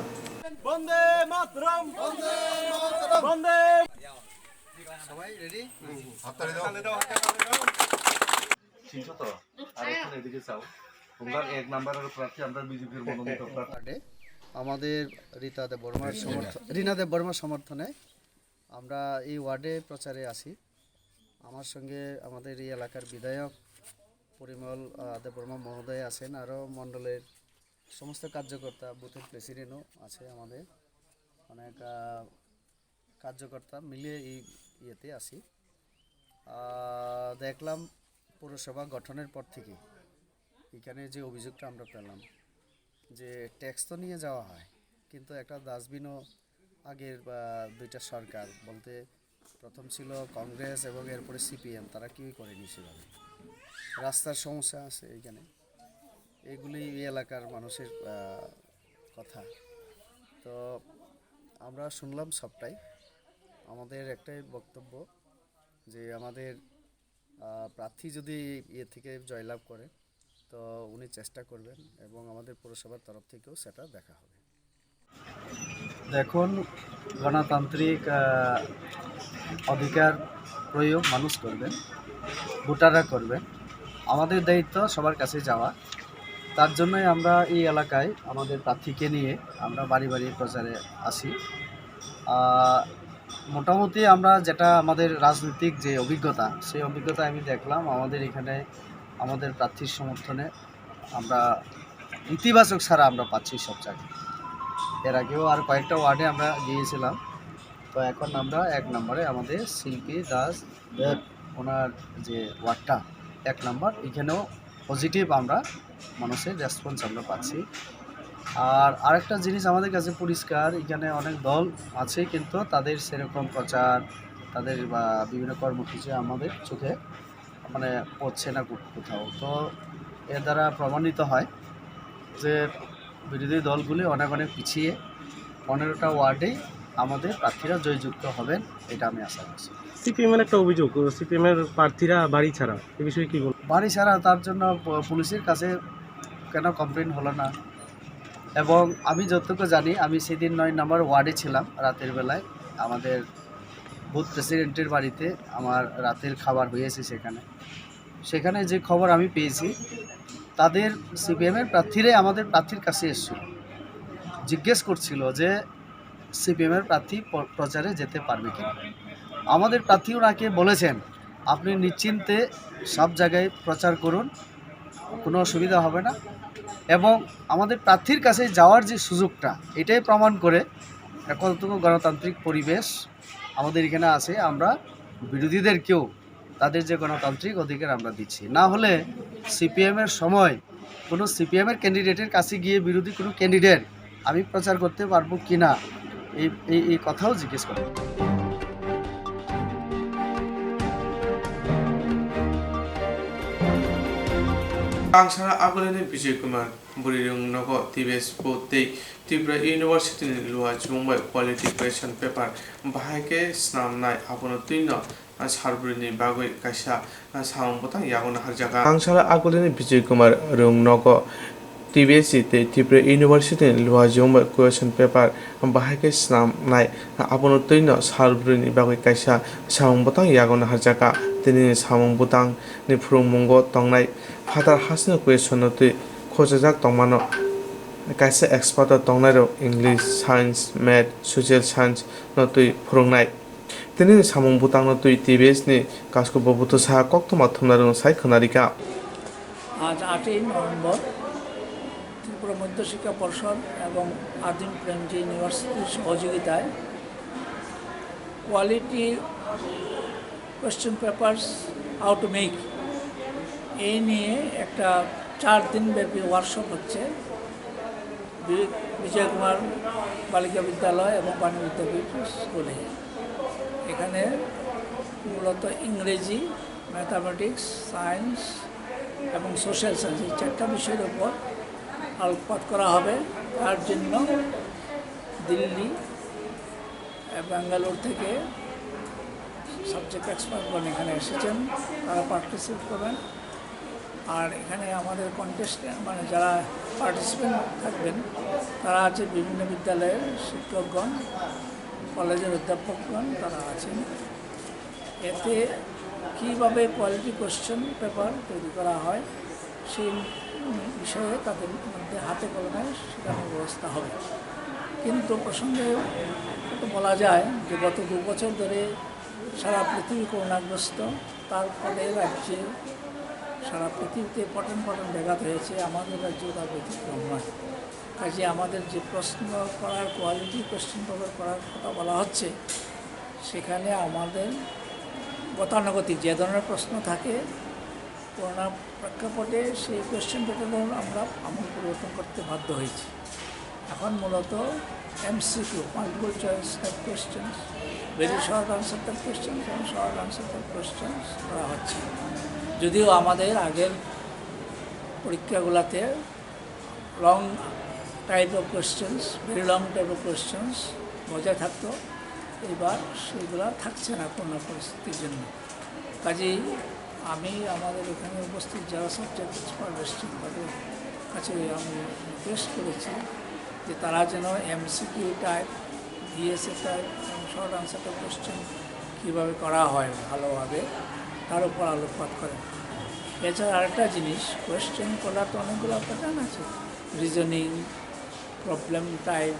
बन्दे मातरम बन्दे मातरम बन्दे सबाय रेडी हातताলি दाও চিনছো তো আর এখন এদিকে চাও তোমরা 1 নম্বরের প্রার্থী আমরা বিজেপির মনোনীত প্রার্থী আমাদের রীনা দেব বর্মার সমর্থনে আমরা এই ওয়ার্ডে প্রচারে আসি। আমার সঙ্গে আমাদের এই এলাকার বিধায়ক পরিমল দেববর্মা মহোদয় আছেন, আরও মণ্ডলের সমস্ত কার্যকর্তা, বুথের প্রেসিডেন্টও আছে, আমাদের অনেক কার্যকর্তা মিলে এই ইয়েতে আসি। দেখলাম পৌরসভা গঠনের পর থেকে এখানে যে অভিযোগটা আমরা পেলাম যে ট্যাক্স তো নিয়ে যাওয়া হয়, কিন্তু একটা ডাস্টবিনও আগের দুইটা সরকার বলতে প্রথম ছিল কংগ্রেস এবং এরপরে সিপিএম, তারা কেউই করেনি সেভাবে। রাস্তার সমস্যা আছে এইখানে, এগুলি এই এলাকার মানুষের কথা। তো আমরা শুনলাম সবটাই। আমাদের একটাই বক্তব্য যে আমাদের প্রার্থী যদি ইয়ে থেকে জয়লাভ করে তো উনি চেষ্টা করবেন এবং আমাদের পৌরসভার তরফ থেকেও সেটা দেখা হবে। দেখুন, গণতান্ত্রিক অধিকার প্রয়োগ মানুষ করবেন, ভোটাররা করবেন। আমাদের দায়িত্ব সবার কাছে যাওয়া। তার জন্যই আমরা এই এলাকায় আমাদের প্রার্থীকে নিয়ে আমরা বাড়ি বাড়ি প্রচারে আসি। মোটামুটি আমরা যেটা আমাদের রাজনৈতিক যে অভিজ্ঞতা, সেই অভিজ্ঞতা আমি দেখলাম আমাদের এখানে আমাদের প্রার্থীর সমর্থনে আমরা ইতিবাচক ছাড়া আমরা পাচ্ছি সব জায়গায়। এর আগেও আর কয়েকটা ওয়ার্ডে আমরা গিয়েছিলাম। তো এখন আমরা 1 নম্বরে আমাদের শিল্পী দাস দেব ওনার যে ওয়ার্ডটা 1 নম্বর, এখানেও পজিটিভ আমরা মানুষের রেসপন্স আমরা পাচ্ছি। আর আরেকটা জিনিস আমাদের কাছে পরিষ্কার, এখানে অনেক দল আছে কিন্তু তাদের সেরকম প্রচার, তাদের বা বিভিন্ন কর্মসূচি আমাদের চোখে মানে পড়ছে না কোথাও। তো এর দ্বারা প্রমাণিত হয় যে বিরোধী দলগুলি অনেক পিছিয়ে 15টা ওয়ার্ডেই আমাদের প্রার্থীরা জয়যুক্ত হবেন, এটা আমি আশা করছি। সিপিএমের একটা অভিযোগ, সিপিএমের প্রার্থীরা বাড়ি ছাড়া, এ বিষয়ে কী বলবো? বাড়ি ছাড়া, তার জন্য পুলিশের কাছে কেন কমপ্লেন হলো না? এবং আমি যতটুকু জানি, আমি সেদিন 9 নম্বর ওয়ার্ডে ছিলাম রাতের বেলায়, আমাদের বুথ প্রেসিডেন্টের বাড়িতে আমার রাতের খাবার হয়েছে। সেখানে যে খবর আমি পেয়েছি, তাদের সিপিএমের প্রার্থীরাই আমাদের প্রার্থীর কাছে এসেছিল, জিজ্ঞেস করছিল যে সিপিএমের প্রার্থী প্রচারে যেতে পারবে কিনা। আমাদের প্রার্থী ওনাকে বলেছেন আপনি নিশ্চিন্তে সব জায়গায় প্রচার করুন, কোনো অসুবিধা হবে না। এবং আমাদের প্রার্থীর কাছে যাওয়ার যে সুযোগটা, এটাই প্রমাণ করে কতটুকু গণতান্ত্রিক পরিবেশ আমাদের এখানে আছে। আমরা বিরোধীদেরকেও তাদের যে গণতান্ত্রিক অধিকার আমরা দিচ্ছি। না হলে সিপিএমের সময় কোনো সিপিএমের ক্যান্ডিডেটের কাছে গিয়ে বিরোধী কোনো ক্যান্ডিডেট আমি প্রচার করতে পারবো কি না, এই কথাও জিজ্ঞেস করে। कांगसारा आगोलनि विजय कुमार बुरिरंग नगो टिबेस बोते त्रिपुरा यूनिवर्सिटी लुआ जुंबाय क्वालिटी क्वेश्चन पेपर बाहायके स्नामनाय आबोनो तुइनो सारबुरिनि बागै कायसा सामबोता यागोना हारजागा कांगसारा आगोलनि विजय कुमार रंग नगो टिबेस ते त्रिपुरा यूनिवर्सिटी लुआ जुंबाय क्वेश्चन पेपर बाहायके स्नामनाय आबोनो तुइनो सारबुरिनि बागै कायसा सामबोता यागोना हारजागा तिनि सामबोतां नि फुरुंमंगो तंनाय फादार हासन क्वेश्चन तुई खोजाजाक तंमानो कायसे एक्सपर्ट तंनायरो English science math social science न तुई फुरुंनाय तिनि सामुं बुतांनो तुई टिबेस नि कासको बबुतो सा कक्तमा थुमनारो साइ खनारिका आज 8 नवम्बर त्रिपुरा मध्य शिक्षा परिषद एवं आदिम प्रेमजी यूनिवर्सिटी सहयोगिताय quality question papers how to make এই নিয়ে একটা 4 দিন ব্যাপী ওয়ার্কশপ হচ্ছে বিজয় কুমার বালিকা বিদ্যালয় এবং বাণী বিদ্যাপীঠ স্কুলে। এখানে মূলত ইংরেজি, ম্যাথামেটিক্স, সায়েন্স এবং সোশ্যাল সায়েন্স এই 4টা বিষয়ের উপর আলোকপাত করা হবে। তার জন্য দিল্লি, ব্যাঙ্গালোর থেকে সাবজেক্ট এক্সপার্টগণ এখানে এসেছেন, তারা পার্টিসিপেট করবেন। আর এখানে আমাদের কন্টেস্টেন্ট মানে যারা পার্টিসিপেন্ট থাকবেন তারা আছে বিভিন্ন বিদ্যালয়ের শিক্ষকগণ, কলেজের অধ্যাপকগণ তারা আছেন। এতে কীভাবে কোয়ালিটি কোয়েশ্চেন পেপার তৈরি করা হয় সেই বিষয়ে তাদের মধ্যে হাতে কলমে শেখানোর ব্যবস্থা হবে। কিন্তু প্রসঙ্গে তো বলা যায় যে গত 2 বছর ধরে সারা পৃথিবী করোনাগ্রস্ত, তার ফলে রাজ্যে সারা পৃথিবীতে পঠন ব্যাঘাত হয়েছে, আমাদের রাজ্যেও তার ব্যতিক্রম নয়। কাজে আমাদের যে প্রশ্ন করার কোয়ালিটি কোয়েশ্চেন পেপার করার কথা বলা হচ্ছে, সেখানে আমাদের গতানুগতিক যে ধরনের প্রশ্ন থাকে করোনা প্রেক্ষাপটে সেই কোয়েশ্চেন পেপার আমরা আমূল পরিবর্তন করতে বাধ্য হয়েছি। এখন মূলত MCQ multiple choice type questions, very short answer type questions এবং শর্ট আনসার টাইপ কোয়েশ্চেন্স করা হচ্ছে। যদিও আমাদের আগের পরীক্ষাগুলোতে long type of questions, very long type of questions বজায় থাকতো, এবার সেগুলো থাকছে না করোনা পরিস্থিতির জন্য। কাজেই আমি আমাদের এখানে উপস্থিত যারা সাবজেক্ট এক্সপার্ট এসছেন তাদের কাছে আমি রিকোয়েস্ট করেছি যে তারা যেন MCQ টাইপ, VSA টাইপ এবং শর্ট আনসার টাইপ কোয়েশ্চেন কীভাবে করা হয় ভালোভাবে তার উপর আলোকপাত করেন। এছাড়া আরেকটা জিনিস, কোয়েশ্চেন করার তো অনেকগুলো প্যাটার্ন আছে, রিজনিং, প্রবলেম টাইপ,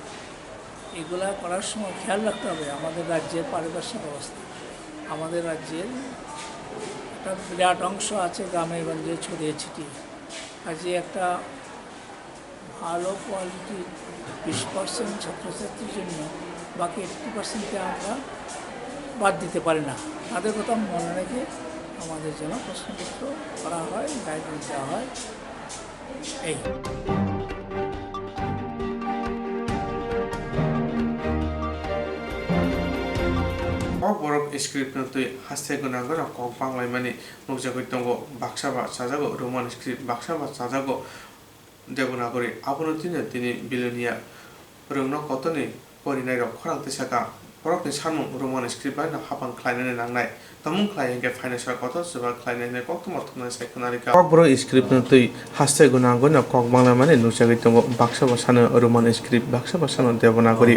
এগুলা করার সময় খেয়াল রাখতে হবে আমাদের রাজ্যের পারিপার্শ্বিক অবস্থা। আমাদের রাজ্যের একটা বিরাট অংশ আছে গ্রামে গঞ্জে ছড়িয়ে ছিটিয়ে, কাজে একটা ভালো কোয়ালিটির 20% ছাত্রছাত্রীর জন্য বাকি 80%কে আমরা বাদ দিতে পারি না। তাদের কথা মনে রেখে আমাদের যেন প্রশ্নপত্র করা হয়, গাইডলাইন দেওয়া হয়। এই borok script no tui haste guna gora kok banglai mani nukjagoi tongo baksa ba sajago roman script baksa ba sajago degunagori abono tini bilonia rungno kotoni porinai rok khorangte saka borok ni samung roman script ba na hapang khlainani nangnai tamung khlai engge financial koto soba khlainani kok to motna saikonarika kok borok script no tui haste guna gona kok banglai mani nukjagoi tongo baksa ba sana roman script baksa ba sana degunagori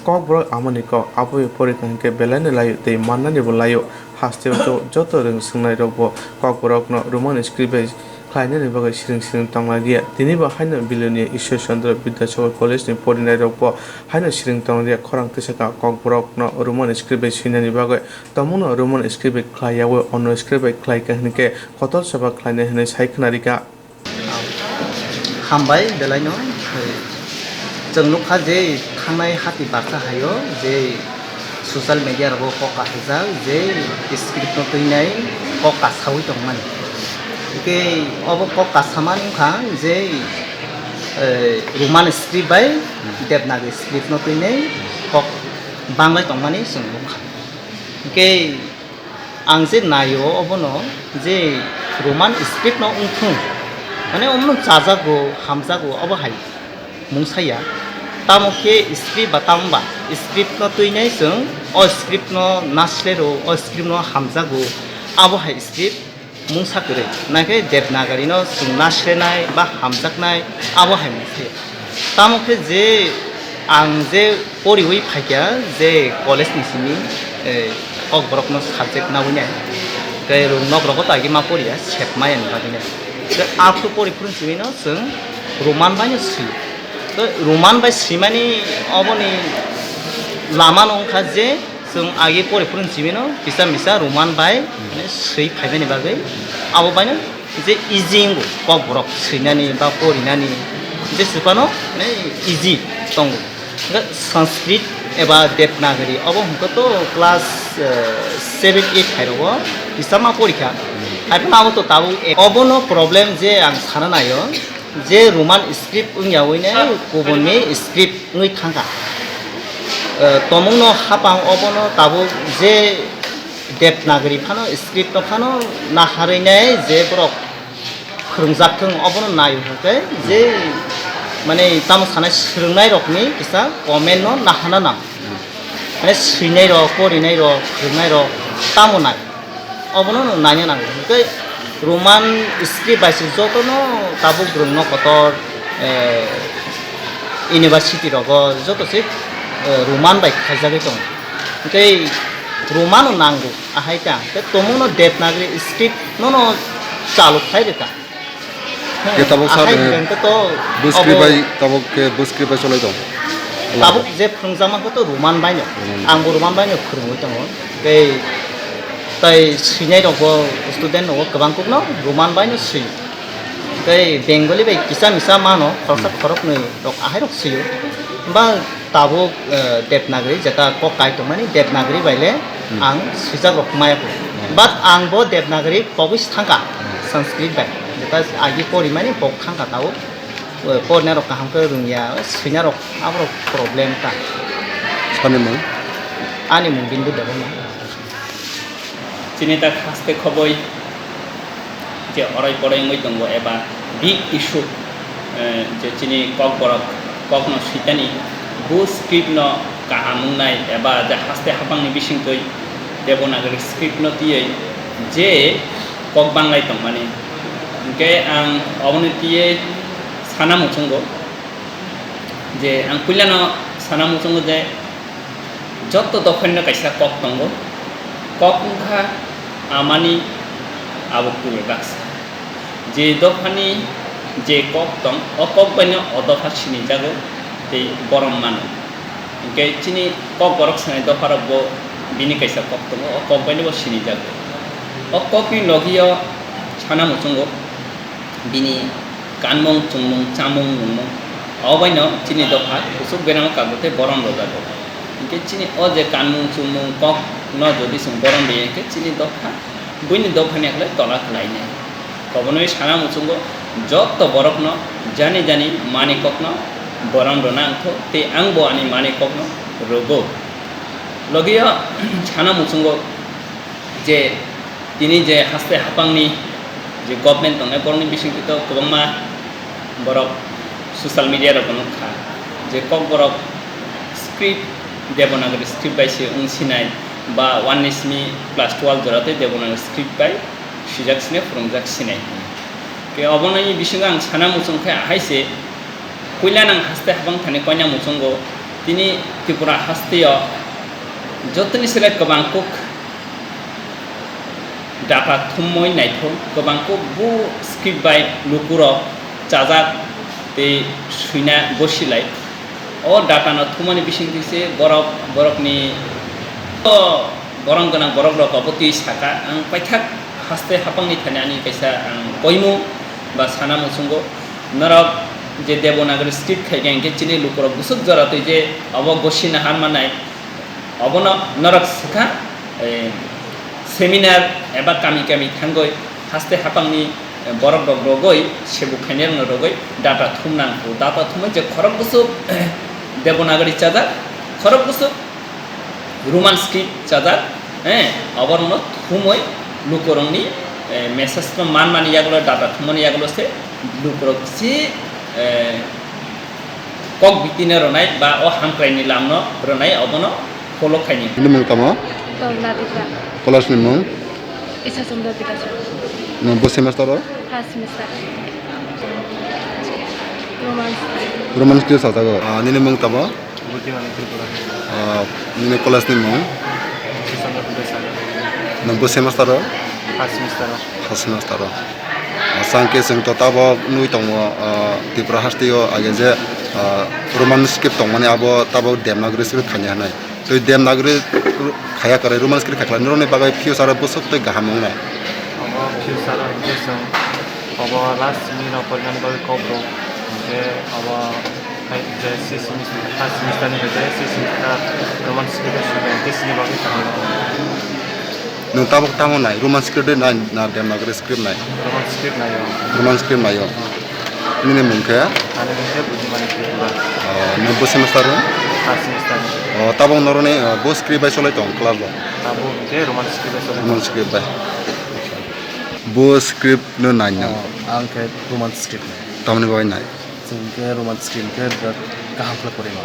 kok borok amoni ko aboi porikanke belani layo te mannani bo layo haste joto rung sungnai rokbo kok borok no roman script khlainani bagai siring tonglagia tini ba haina bilonia Ishwar Chandra Vidyasagar College ni porinai rokbo haina siring tonglagia khorang tesaka kok borok no roman script sinani bagai tamuno roman script khlaiyawo ono script khlai kahnike kotol saba khlaina hene saikhnarika हामबाय बेलायनो जों लुखा जे थांनाय हाति बाथा हायो जे ससियेल मिडिया रबो कका हिजा जे स्क्रिप्ट तैनाय कका सावै दंमोन के अब कका सामान खा जे रोमान स्क्रिप्ट बाय देबनागरी स्क्रिप्ट तैनाय कक बांग्ला दंमानि जों लुखा के आं जे नायो अबनो जे रोमान स्क्रिप्ट न उंथुं माने अमनो जाजागो हामजागो अब हाय मुंसाया तामके स्क्रिप्ट बतामबा स्क्रिप्ट न तैनाय जों अ स्क्रिप्ट न नासलेरो अ स्क्रिप्ट न हामजागो अब हाय स्क्रिप्ट मुंसा करे नाके देबनागरी न जों नासलेनाय बा हामजाकनाय अब हाय मुंसे तामके जे आं जे परिवै फायया जे कलेज निसिनि अक बरक न सब्जेक्ट नावैनाय कै रुनक रगत आगे मा परिया सेपमायन बादिने आपको परिपूर्ण सिमिनो जों रोमान बायनो सि तो रोमान बाय सिमानि अबनि लामा नंखा जे जों आगे परिपूर्ण सिमिनो बिसा मिसा रोमान बाय माने सै फायबानि बागै आबो बायनो जे इजिंग कक बरक सैनानि बा परिनानि जे सुपानो माने इजि दं संस्कृत एबा देबनागरी अब हमको तो क्लास 7-8 थायरबो बिसामा परीक्षा आरो तो ताबो अबनो प्रॉब्लेम जे आं साना नायो जे रोमान स्क्रिप्ट उयावैने गुबुननि स्क्रिप्ट ङै थांगा तमुनो हापां अबनो ताबो जे देबनागरी फानो स्क्रिप्ट फानो नाहारैनाय जे ब्रक फोरोंजाथों अबनो नायो हके जे माने ताम सानाय सोलोंनाय रकनि किसा कमेन्ट न नाहाना नां माने सैनाय रक परिनाय रक फोरोंनाय रक तामनाय अबनो नायनो नांगौ ओमफ्राय रोमान स्क्रिप्ट बायसो जतनो ताबो ग्रोंनो कतर इउनिभार्सिटी रग जतसे रोमान बाय खायजागे दं ओमफ्राय रोमानो नांगौ आहायता ते तमुनो देवनागरी स्क्रिप्ट नो चालू खायरेका के tabuk sa तो buskribai solai dong tabuk je phungjama ko to roman baino angbo roman baino khurmoi tongo tei tai sinai rok bo student rok gobang kokno roman baino si tei bengali bai kisa misa mano khorsa khorok nei rok ahai rok siyo ba tabuk dewnagari jeta ko kai tongmani dewnagari baile ang sijak rok maya ko but ang bo dewnagari pogis thangka sanskrit bai jeta agi pori mani pok thangka tau porne rok kaham ke rungya sina rok abro problem ta sane mo ani mung bindu dabo na চিনি তা খাস্তে খবই যে অরাই পড়াই মই দঙ্গ এবা বিগ ইস্যু যে চিনি কক বরক কক ন সিতানি বু স্ক্রিপ্ট ন কাহামুংনাই এবা যে হাস্তে হাপাংনি বিসিংতই দেবনাগরি স্ক্রিপ্ট ন তিयै যে কক বাংলাই দं মানে কে आं অবনতিয়ে সানা মুচুঙ্গ যে आं কুইলানো সানা মুচুঙ্গ যে যত দফন্য কাইসা কক দঙ্গ কক মুখা amani abukure baksa je dofani je kok tong o kok banya o dofa chini jago te borom mano ke chini kok borok sanai dofara bo bini kaisa kok tong o kok banya bo chini jago o kok ni logiyo chana muchungo bini kanmong chungmong chamong mungmong o banya chini dofa usuk benang kagote borom lo jago ke chini o je kanmong chungmong kok no jodi sum borom be ke chini dofa buini dofani akle tola khlai ne kobonoi sana muchungo jotto borok no jani jani mani kok no borom ro nang tho te angbo ani mani kok no rogo logiya sana muchungo je tini je haste hapangni je government tong eporni bisingito kobangma borok social media ro kono kha je kok borok script devanagari script by se ungsinai বা 1 ismi class 12 জরাতে Devanagari script by সিজাকসিনে ফ্রমজাকসিনে কে অবনয়নি বিসঙ্গে আং সানা মুচুংখে আহাইছে কইলানাং হাসতে হাবাং থানে কয়না মুচুঙ্গো তিনি ত্রিপুরা হাস্তেয় যতনি সেলে কবাংকুক ডাটা থুমই নাইথো কবাংকুক বু স্ক্রিপ্ট বাই লুকুর চাজাক তে সুইনা বসিলাই ও ডাটা ন থুমনি বিসিংতিছে বরক বরকনি borong ganang borok rok opoti saka ang paithak haste hapangni thane ani kaisa ang koimu ba sana muchungo narok je devanagari script khaigeng ke chini lukorok busuk jaratoi je abo gosina harmanai obono narok sikha seminar eba kami kami thangoi haste hapangni borok rok rogoi sebu khainer no rogoi data thumnang ko data thumai je khorok busuk devanagari chaja khorok busuk roman script chadar abarno thumoi lukorongni message no man mani yagulo data thumani yagulo se lukorok si kok bitine ronai ba o hamkraini lamno ronai abono follow khaini nimung tamo kolas nimung isa sumda dikaso no bo semester first semester roman script sa tago nimung tamo nini kelas ni mau nombor semester first semester sangke sing totabo nui tongo Tripura hastio age je roman script tong mane abo tabo dewnagari script khanya hanai to dewnagari khaya kare roman script khakla nirone bagai future busuk te gahamong nai abo future jesong abo last mino porjan bagai kobro je abo je semester first semester ni je semester roman script desini bagai khanya no tabok tango nai roman script nai na dewnagari script nai roman script nai nini mungke ane mungke budimani Tripura nombor semester first semester tabok norone bo script by solai tong class ba tabok je roman script by bo script no nai na angke roman script tamne boy nai singke roman script ke kaham pla pore ma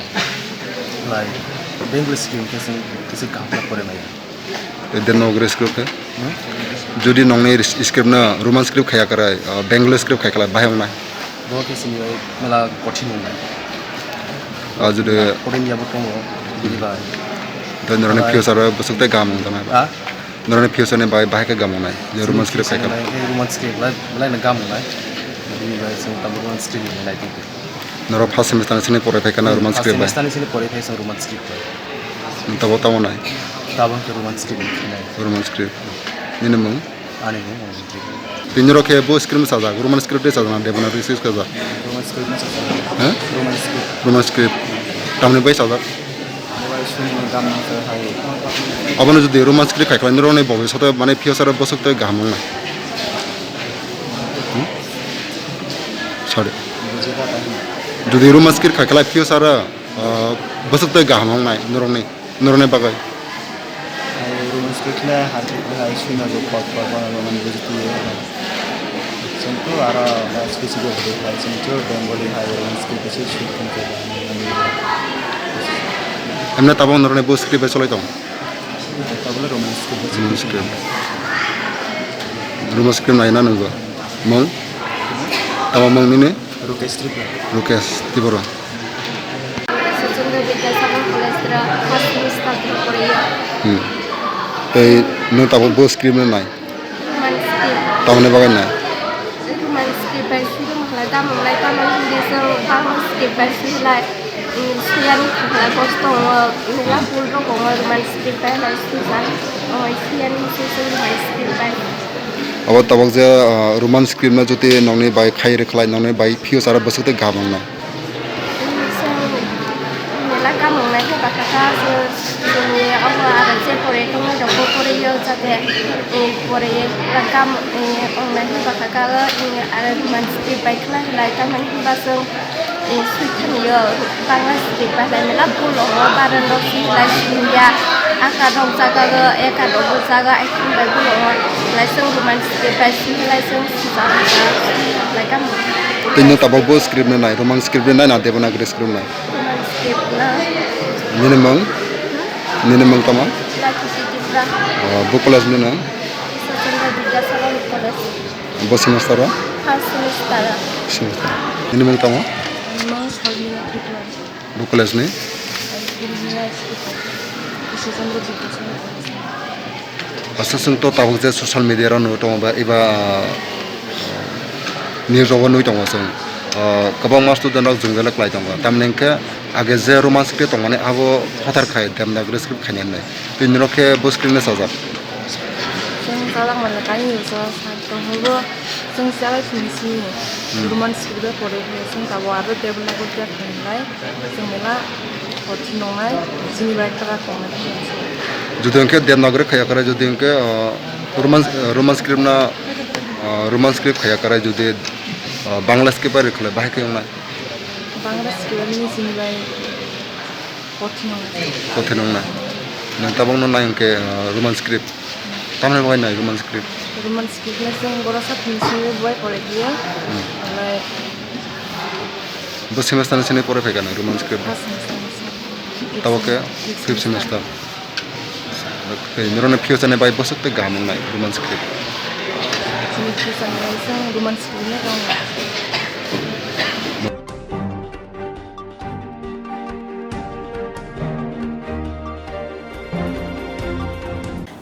lai bengali script ke sing kisi kaham pla pore ma dewnagari script ke jodi nongne script na roman script khaya kara bengali script khaya kala bahayong na bo ke sing mela kothin na ajude korin ya butongo dibai तो नरने फ्यूचर बसुकते गाम दना नरने फ्यूचर ने बाय के गाम नाय जे रोमान स्क्रिप्ट खायखा रोमान स्क्रिप्ट लाय गाम नाय बिबाय जों ताम रोमान स्क्रिप्ट लाय नरो फार्स्ट सेमिस्टार सिने फरायफायखा ना रोमान स्क्रिप्ट सेमिस्टार सिने फरायफायसा रोमान स्क्रिप्ट तब ताव नाय ताबन के रोमान स्क्रिप्ट नाय रोमान स्क्रिप्ट निने मं आने मं तीन रोके बो स्क्रिप्ट साजा रोमान स्क्रिप्ट साजा देबना रिसर्च काजा रोमान स्क्रिप्ट हैं रोमान स्क्रिप्ट तामने बाय साजा अब न जुदि रोमान स्क्रिप्ट खायखा नरने भविष्यत माने फ्यूचर बसुकते गाम नाय साडे जुदि रोमान स्क्रिप्ट खायखा फ्यूचर बसुकते गाम नाय नरने बागै रोमान स्क्रिप्ट ना हाय सुना जो पॉप रोमान बुझती है संतो आरा स्पेसिफिक है हाय संतो बेंगली हाय रोमान स्क्रिप्ट से शूट करते हैं हमने तब नरने बो स्क्रिप्ट चलाई दं तब रोमान स्क्रिप्ट नायना नंगो मं तब मंग ने रुकेश तिबरा नों तब बो स्क्रिप्ट नाय तमने बागै नाय अब तब जे रोमान स्क्रिप्ट में जुदि नौने बाय खाई रखलाय नौने बाय फ्यूचर बसुकते गाम नाय तीन तब बो स्क्रिप्ट नाय रोमान स्क्रिप्ट नाय ना देवनागरी स्क्रिप्ट नाय निने मंग तमा बो कॉलेज में ना बो सेमेस्टर निने मंग तमा बो कॉलेज ने अससं तो तब जे सोशल मीडिया रो नु दंबा एबा न्यूज रो नु दंबा जों गोबां मा स्टुडेन्ट रok जों गेलक लाय दंबा तामनेंके आगे जे रोमान स्क्रिप्ट दंमाने आबो हथार खाय देमनागरी स्क्रिप्ट खायने नाय तीन रोके बो स्क्रिप्ट ने साजा जों जाला मन काई नुसो सातो हबो जों जाला फिनिसि रोमान स्क्रिप्ट परे जों ताबो आरो देबनागरी जा खायनाय जों मेला हथि नंनाय जिनि बाय तरा खंनाय जुदि उनके देवनागरी खाया करे जुदि उनके रोमान स्क्रिप्ट खाया करे जुदि बांग्ला स्क्रिप्ट बारे खले बाहाय के ना बांग्ला स्क्रिप्ट नि जिनि बाय हथि नंना नों ताबो न नाय उनके रोमान स्क्रिप्ट तामने बाय नाय रोमान स्क्रिप्ट ना जों गरासा फिनिसि बाय परे दियो आमफ्राय बो सेमेस्टार सिने परे फैगाना रोमान स्क्रिप्ट ताबो के 5th सेमेस्टार नरने फ्यूचर ने बाय बसुकते गाम नाय रोमान स्क्रिप्ट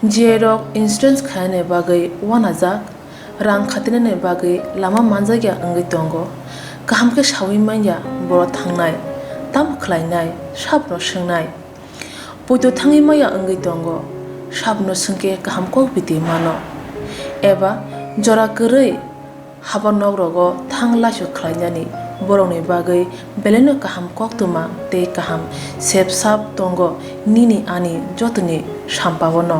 जिएरक इंश्योरेंस खायने बागै वानाजाक रां खातिने बागै लामा मानजागिया अंगै दंगो गाहामके सावि माइया बर थांनाय ताम खलायनाय साबनो सोंनाय बयदो थाङि माइया अंगै दंगो साबनो सोंके गाहामको बिदि मानो एबा जरा गोरै हाबा नगरगो थांलासो खलायनानि बरंनि बागै बेलेनो गाहाम कक्तुमा ते गाहाम सेब साब दंगो निनि आनि जतनि सामपावनो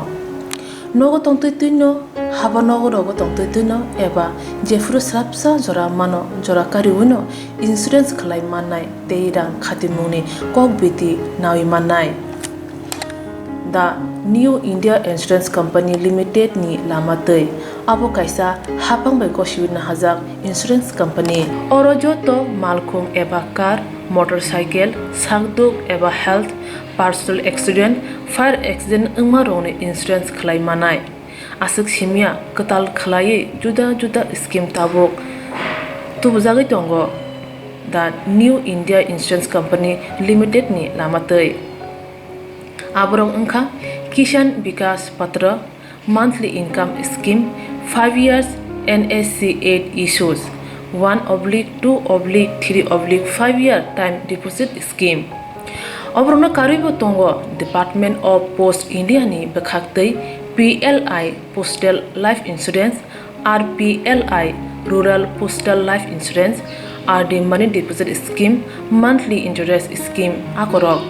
नगो तंतैतैनो हाबा नगरगो तंतैतैनो एबा जेफुरु स्राबसा जरा मानो जरा कारिउनो इंश्योरेंस खलाय माननाय ते रां खातिमुनि कक बिदि नावि माननाय दा new India insurance company limited नि लामातै abo kaisa hapang bai kosiwina hajak insurance company oro joto malkhung eba car motorcycle sakduk eba health personal accident fire accident ingma rone insurance khlai manai asuk simia katal khlai juda juda scheme tabok tubujagi tongo the new india insurance company limited ni lamatei Aborong Unka, Kishan Vikas Patra, Monthly Income Scheme, 5 years NSC 8 issues, 1/2/3/5 year time deposit scheme. Obrona Karibo Tongo, Department of Post India ni Bakhaktei, PLI Postal Life Insurance, RPLI Rural Postal Life Insurance, RD Money Deposit Scheme, Monthly Interest Scheme, Akorok.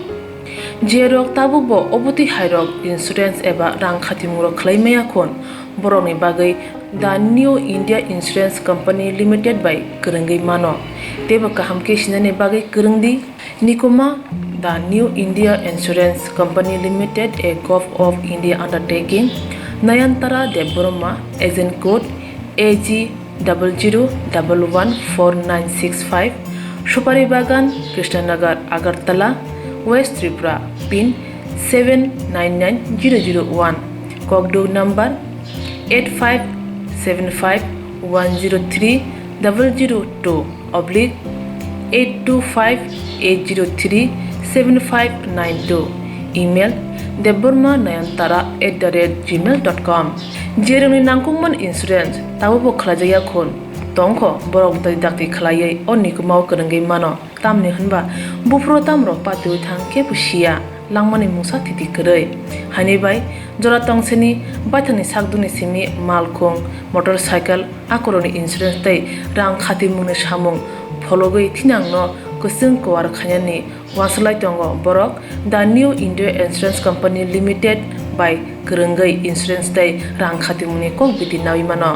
Jerok tabubo obuti hairok insurance eba rang khatimuro claimaya kon boroni bagai the New India Insurance Company Limited by Kerengai Mano teba kahamke sinane bagai kerengdi nikoma the New India Insurance Company Limited a Gulf of India undertaking Nayantara Deboroma agent code AG 00114965 Shupari Bagan Krishnanagar Agartala West Tripura pin 799001 Kogdo number 8575102825-825-803-7592 email debormanayantara@gmail.com Jeremy Nangkuman Insurance Tawabo Klajaya Kon Tongko borok dai dakti khalayai onikumau kerengai mano tamni hanba bufro tamro patu thang ke pusia langmani musa titi kerei hani bai jora tongseni bathani sakduni simi malkong motorcycle akoroni insurance tai rang khati mune samung phologoi thinangno kusung kwar khanyani waslai tongo borok the New India Insurance Company Limited by kerengai insurance tai rang khati mune kok biti nawi mano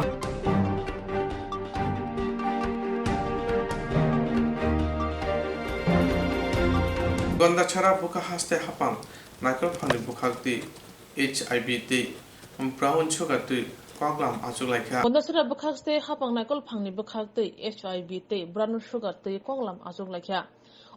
Gonda chara buka haste hapang nakal phani bukhakti HIV te brown sugar tu koglam achuk laikha Gonda chara buka haste hapang nakal phani bukhakti HIV te brown sugar te koglam achuk laikha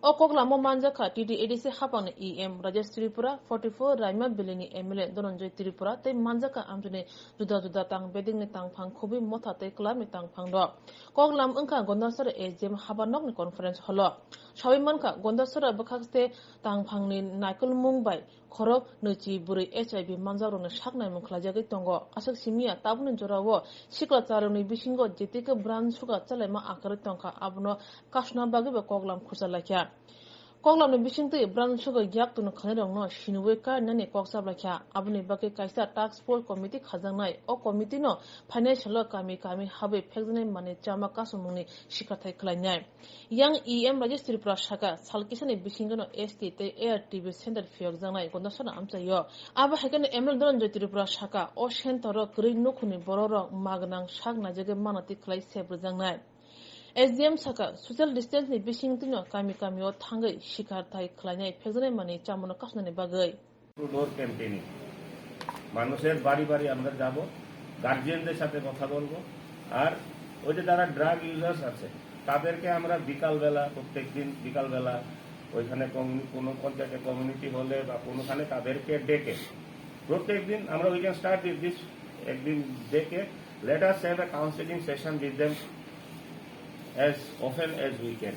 O koglam mo manjaka TDADC hapang EM Rajesh Tripura 44 Raima Bilini MLA Dononjoy Tripura te manjaka amjune juda juda tang beding ni tang phang khobi motha te klam ni tang phang do koglam ungka gonda chara AGM habanok ni conference holo Shawi manka gonda chara bukhakte tang phang ni naikol mungbai khorok nuchi buri HIV manjaro ni saknai mungkhlajagi tongo asak simia tabuni jorawo sikla charoni bisingo jetika brand suga chalaima akari tongka abno kasna bagi be koglam khusalakya Koglam ni bisingte brand suga yak tunu khanirong no shinwe ka nani koksa blakya abuni bagi kaisa task force committee khajangnai o committee no financial kami habe phekjane mane chama kasumungni shikathai khlainai yang EM Rajesh Tripura Shaka salkisani bisingano ST te ARTV center phiyokjangnai gondasana amchayo aba hekane ML Dononjoy Tripura Shaka o center kri nukhuni bororok magnang sak najage manati khlai sebrjangnai SDM Saka social distance ni bising tino kami o thangai shikar thai khlainai phekjane mani chamono kasnani bagai door campaigning মানুষের বাড়ি বাড়ি আমরা যাব গার্জিয়ানদের সাথে কথা বলবো আর ওই যে যারা ড্রাগ ইউজার্স আছে তাদেরকে আমরা বিকালবেলা প্রত্যেকদিন বিকালবেলা ওইখানে কোনো পঞ্চায়েতে কমিউনিটি হলে বা কোনোখানে তাদেরকে ডেকে প্রত্যেকদিন আমরা we can start with this একদিন ডেকে let us have a counselling session with them as often as we can.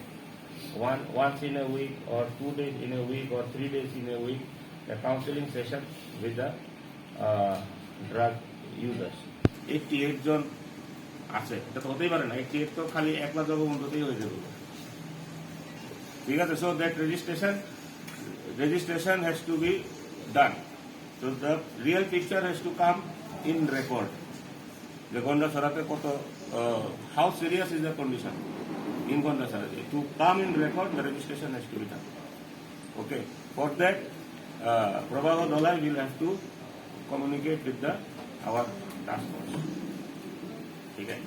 Once in a week or 2 days in a week or 3 days in a week, a counseling session with the drug users. 88 জন আছে এটা তো হতেই পারে না 88 তো খালি একলা জগবন্ধতেই হয়ে যাবে ঠিক আছে so that registration has to be done so the real picture has to come in record the Gonda Sarate koto how serious is the condition in Gonda Sarate to come in record the registration has to be done okay for that Prabhava Dalai will have to communicate with our task force okay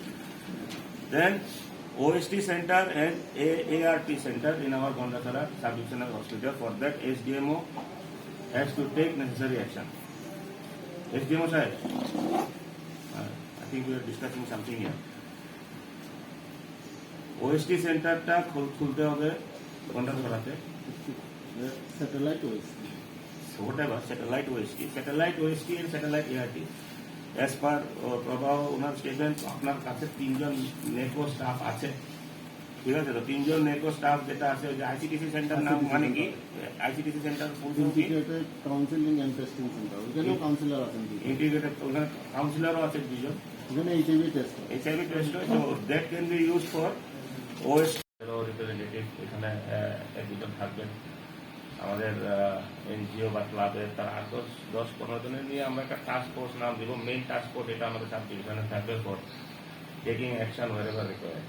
then OST center and ART center in our Gonda Sara sub-divisional hospital for that SDMO has to take necessary action SDMO sir I think we are discussing something here. OST center ta khulte hobe Gonda Sarate satellite OST so whatever satellite OST and satellite ART as per Prabhav onar statement apnar kache 3 jon network staff ache ঠিক আছে, তো 3 জন নেকো স্টাফ যেটা আছে ওই যে আইসিটিসি সেন্টার নাম মানে কি, ICTC centre integrated counselling and testing centre, ওখানেও কাউন্সিলর আছেন, ইন্টিগ্রেটেড ওখানে কাউন্সিলরও আছে 2 জন, ওখানে এইচআইভি টেস্ট হয়, so that can be used for waste representative এখানে 1-2 জন থাকবেন। আমাদের এনজিও বা ক্লাবের তার 10-15 জনের নিয়ে আমরা একটা টাস্ক ফোর্স নাম দিব। মেইন টাস্ক ফোর্স এটা আমাদের সাব ডিভিশনে থাকবে for taking action wherever required.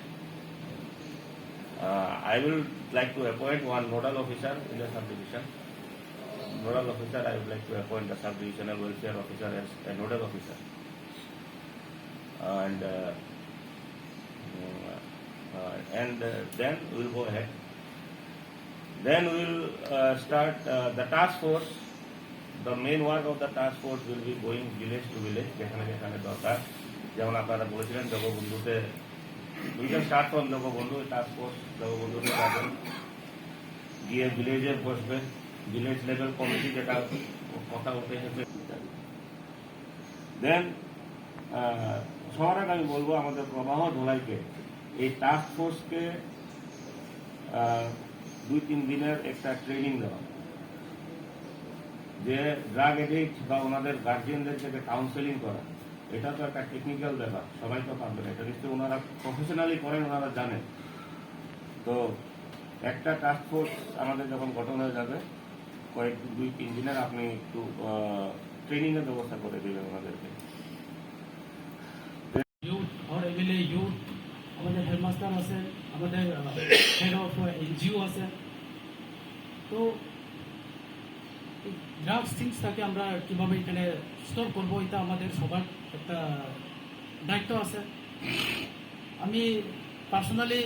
I will like to appoint one nodal officer in the subdivision. Nodal officer, I would like to appoint the sub-divisional welfare officer as a nodal officer. And then we'll go ahead. Then we'll start the task force. The main work of the task force will be going village to village, যেখানে যেখানে দরকার। যেমন আপনারা বলেছিলেন জগবন্ধুতে, we can start from Jagabandhu task force. জগবন্ধুতে যাবেন, গিয়ে ভিলেজে বসবে, ভিলেজ লেভেল কমিটি যেটা কথা উঠে এসেছে। দেন সবার আগে আমি বলবো আমাদের প্রবাহ ধোলাইকে এই টাস্ক ফোর্সকে 2-3 দিনের একটা ট্রেনিং দেওয়া, যে ড্রাগ এডিক্ট বা ওনাদের গার্জিয়ানদের থেকে কাউন্সেলিং করা। এটা তো একটা টেকনিক্যাল ব্যাপার, সবাই তো পারবে না, এটা নিশ্চয়ই ওনারা প্রফেশনালি করেন, ওনারা জানেন। তো একটা টাস্ক ফোর্স আমাদের যখন গঠন হয়ে যাবে, 2-3 দিনের আপনি একটু ট্রেনিং এর ব্যবস্থা করে দেবেন ওনাদেরকে। ইউথ আর এমএলএ ইউথ, আমাদের হেডমাস্টার আছে, আমাদের হেড অফ এনজিও আছে। তো ড্রাগস থিংসটাকে আমরা কীভাবে এখানে স্টোর করবো, এটা আমাদের সবার একটা দায়িত্ব আছে। আমি পার্সোনালি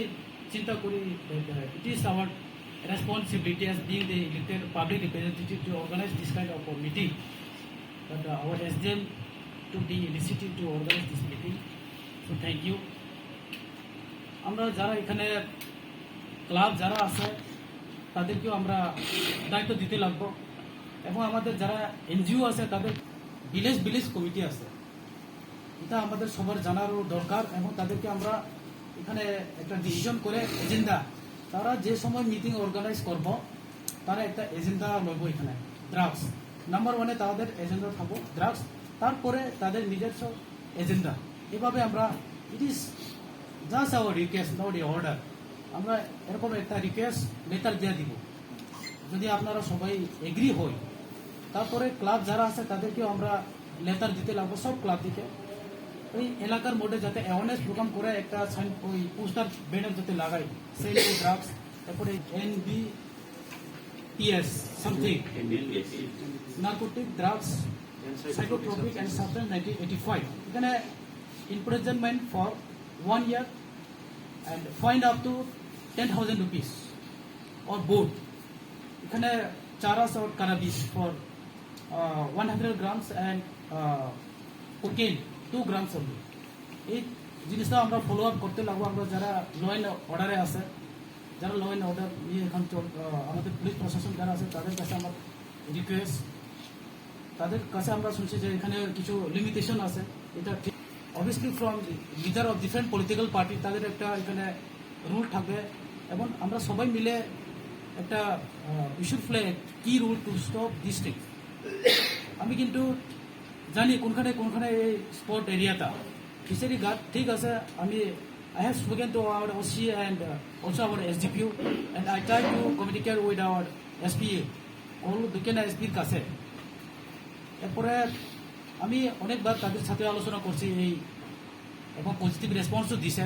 চিন্তা করি it is our responsibility as being the elected public representative to organise this kind of meeting, but our SDM took the initiative to organize this meeting. So thank you. আমরা যারা এখানে ক্লাব যারা আছে তাদেরকেও আমরা দায়িত্ব দিতে লাগবো, এবং আমাদের যারা এনজিও আছে তাদের ভিলেজ কমিটি আছে, এটা আমাদের সবার জানারও দরকার। এবং তাদেরকে আমরা এখানে একটা ডিসিশন করে এজেন্ডা, তারা যে সময় মিটিং অর্গানাইজ করব তারা একটা এজেন্ডা লইব। এখানে ড্রাগস নাম্বার 1-এ তাদের এজেন্ডা থাকবো ড্রাগস, তারপরে তাদের নিজস্ব এজেন্ডা। এভাবে আমরা, it is just our request, not a order. আমরা এরকম একটা রিকোয়েস্ট লেটার দিয়ে দিব, যদি আপনারা সবাই এগ্রি হই, তারপরে ক্লাব যারা আছে তাদেরকেও আমরা লেটার দিতে লাগবো, সব ক্লাব দিতে। ওই এলাকার মধ্যে যাতে অ্যাওয়ারনেস প্রোগ্রাম করে একটা ওই পোস্টার ব্যানার যাতে লাগাই, সেই ড্রাগস, তারপরে NBPS something, narcotic drugs psychotropic and substance 1985. এখানে imprisonment for 1 year and fine up to 10,000 rupees or both. এখানে charas or cannabis for 100 grams and cocaine 2 grams only. এই জিনিসটা আমরা ফলো আপ করতে লাগবো। আমরা যারা ল অ্যান্ড অর্ডারে আছে, যারা ল অ্যান্ড অর্ডার নিয়ে এখন আমাদের পুলিশ প্রশাসন যারা আছে তাদের কাছে আমার রিকোয়েস্ট, তাদের কাছে আমরা শুনছি যে এখানে কিছু লিমিটেশন আছে। এটা ঠিক, obviously from leader of different political party তাদের একটা এখানে রুল থাকবে, এবং আমরা সবাই মিলে একটা উই শুড প্লে কি rule to stop this thing. আমি কিন্তু জানি কোনখানে এই স্পট এরিয়াটা ফিশারি ঘাট ঠিক আছে। আমি I have spoken to our OC and also our SDPU, and I try to communicate with our SPA, all দুকেনা SPর কাছে। এরপরে আমি অনেকবার তাদের সাথে আলোচনা করছি এই, এবং পজিটিভ রেসপন্সও দিছে।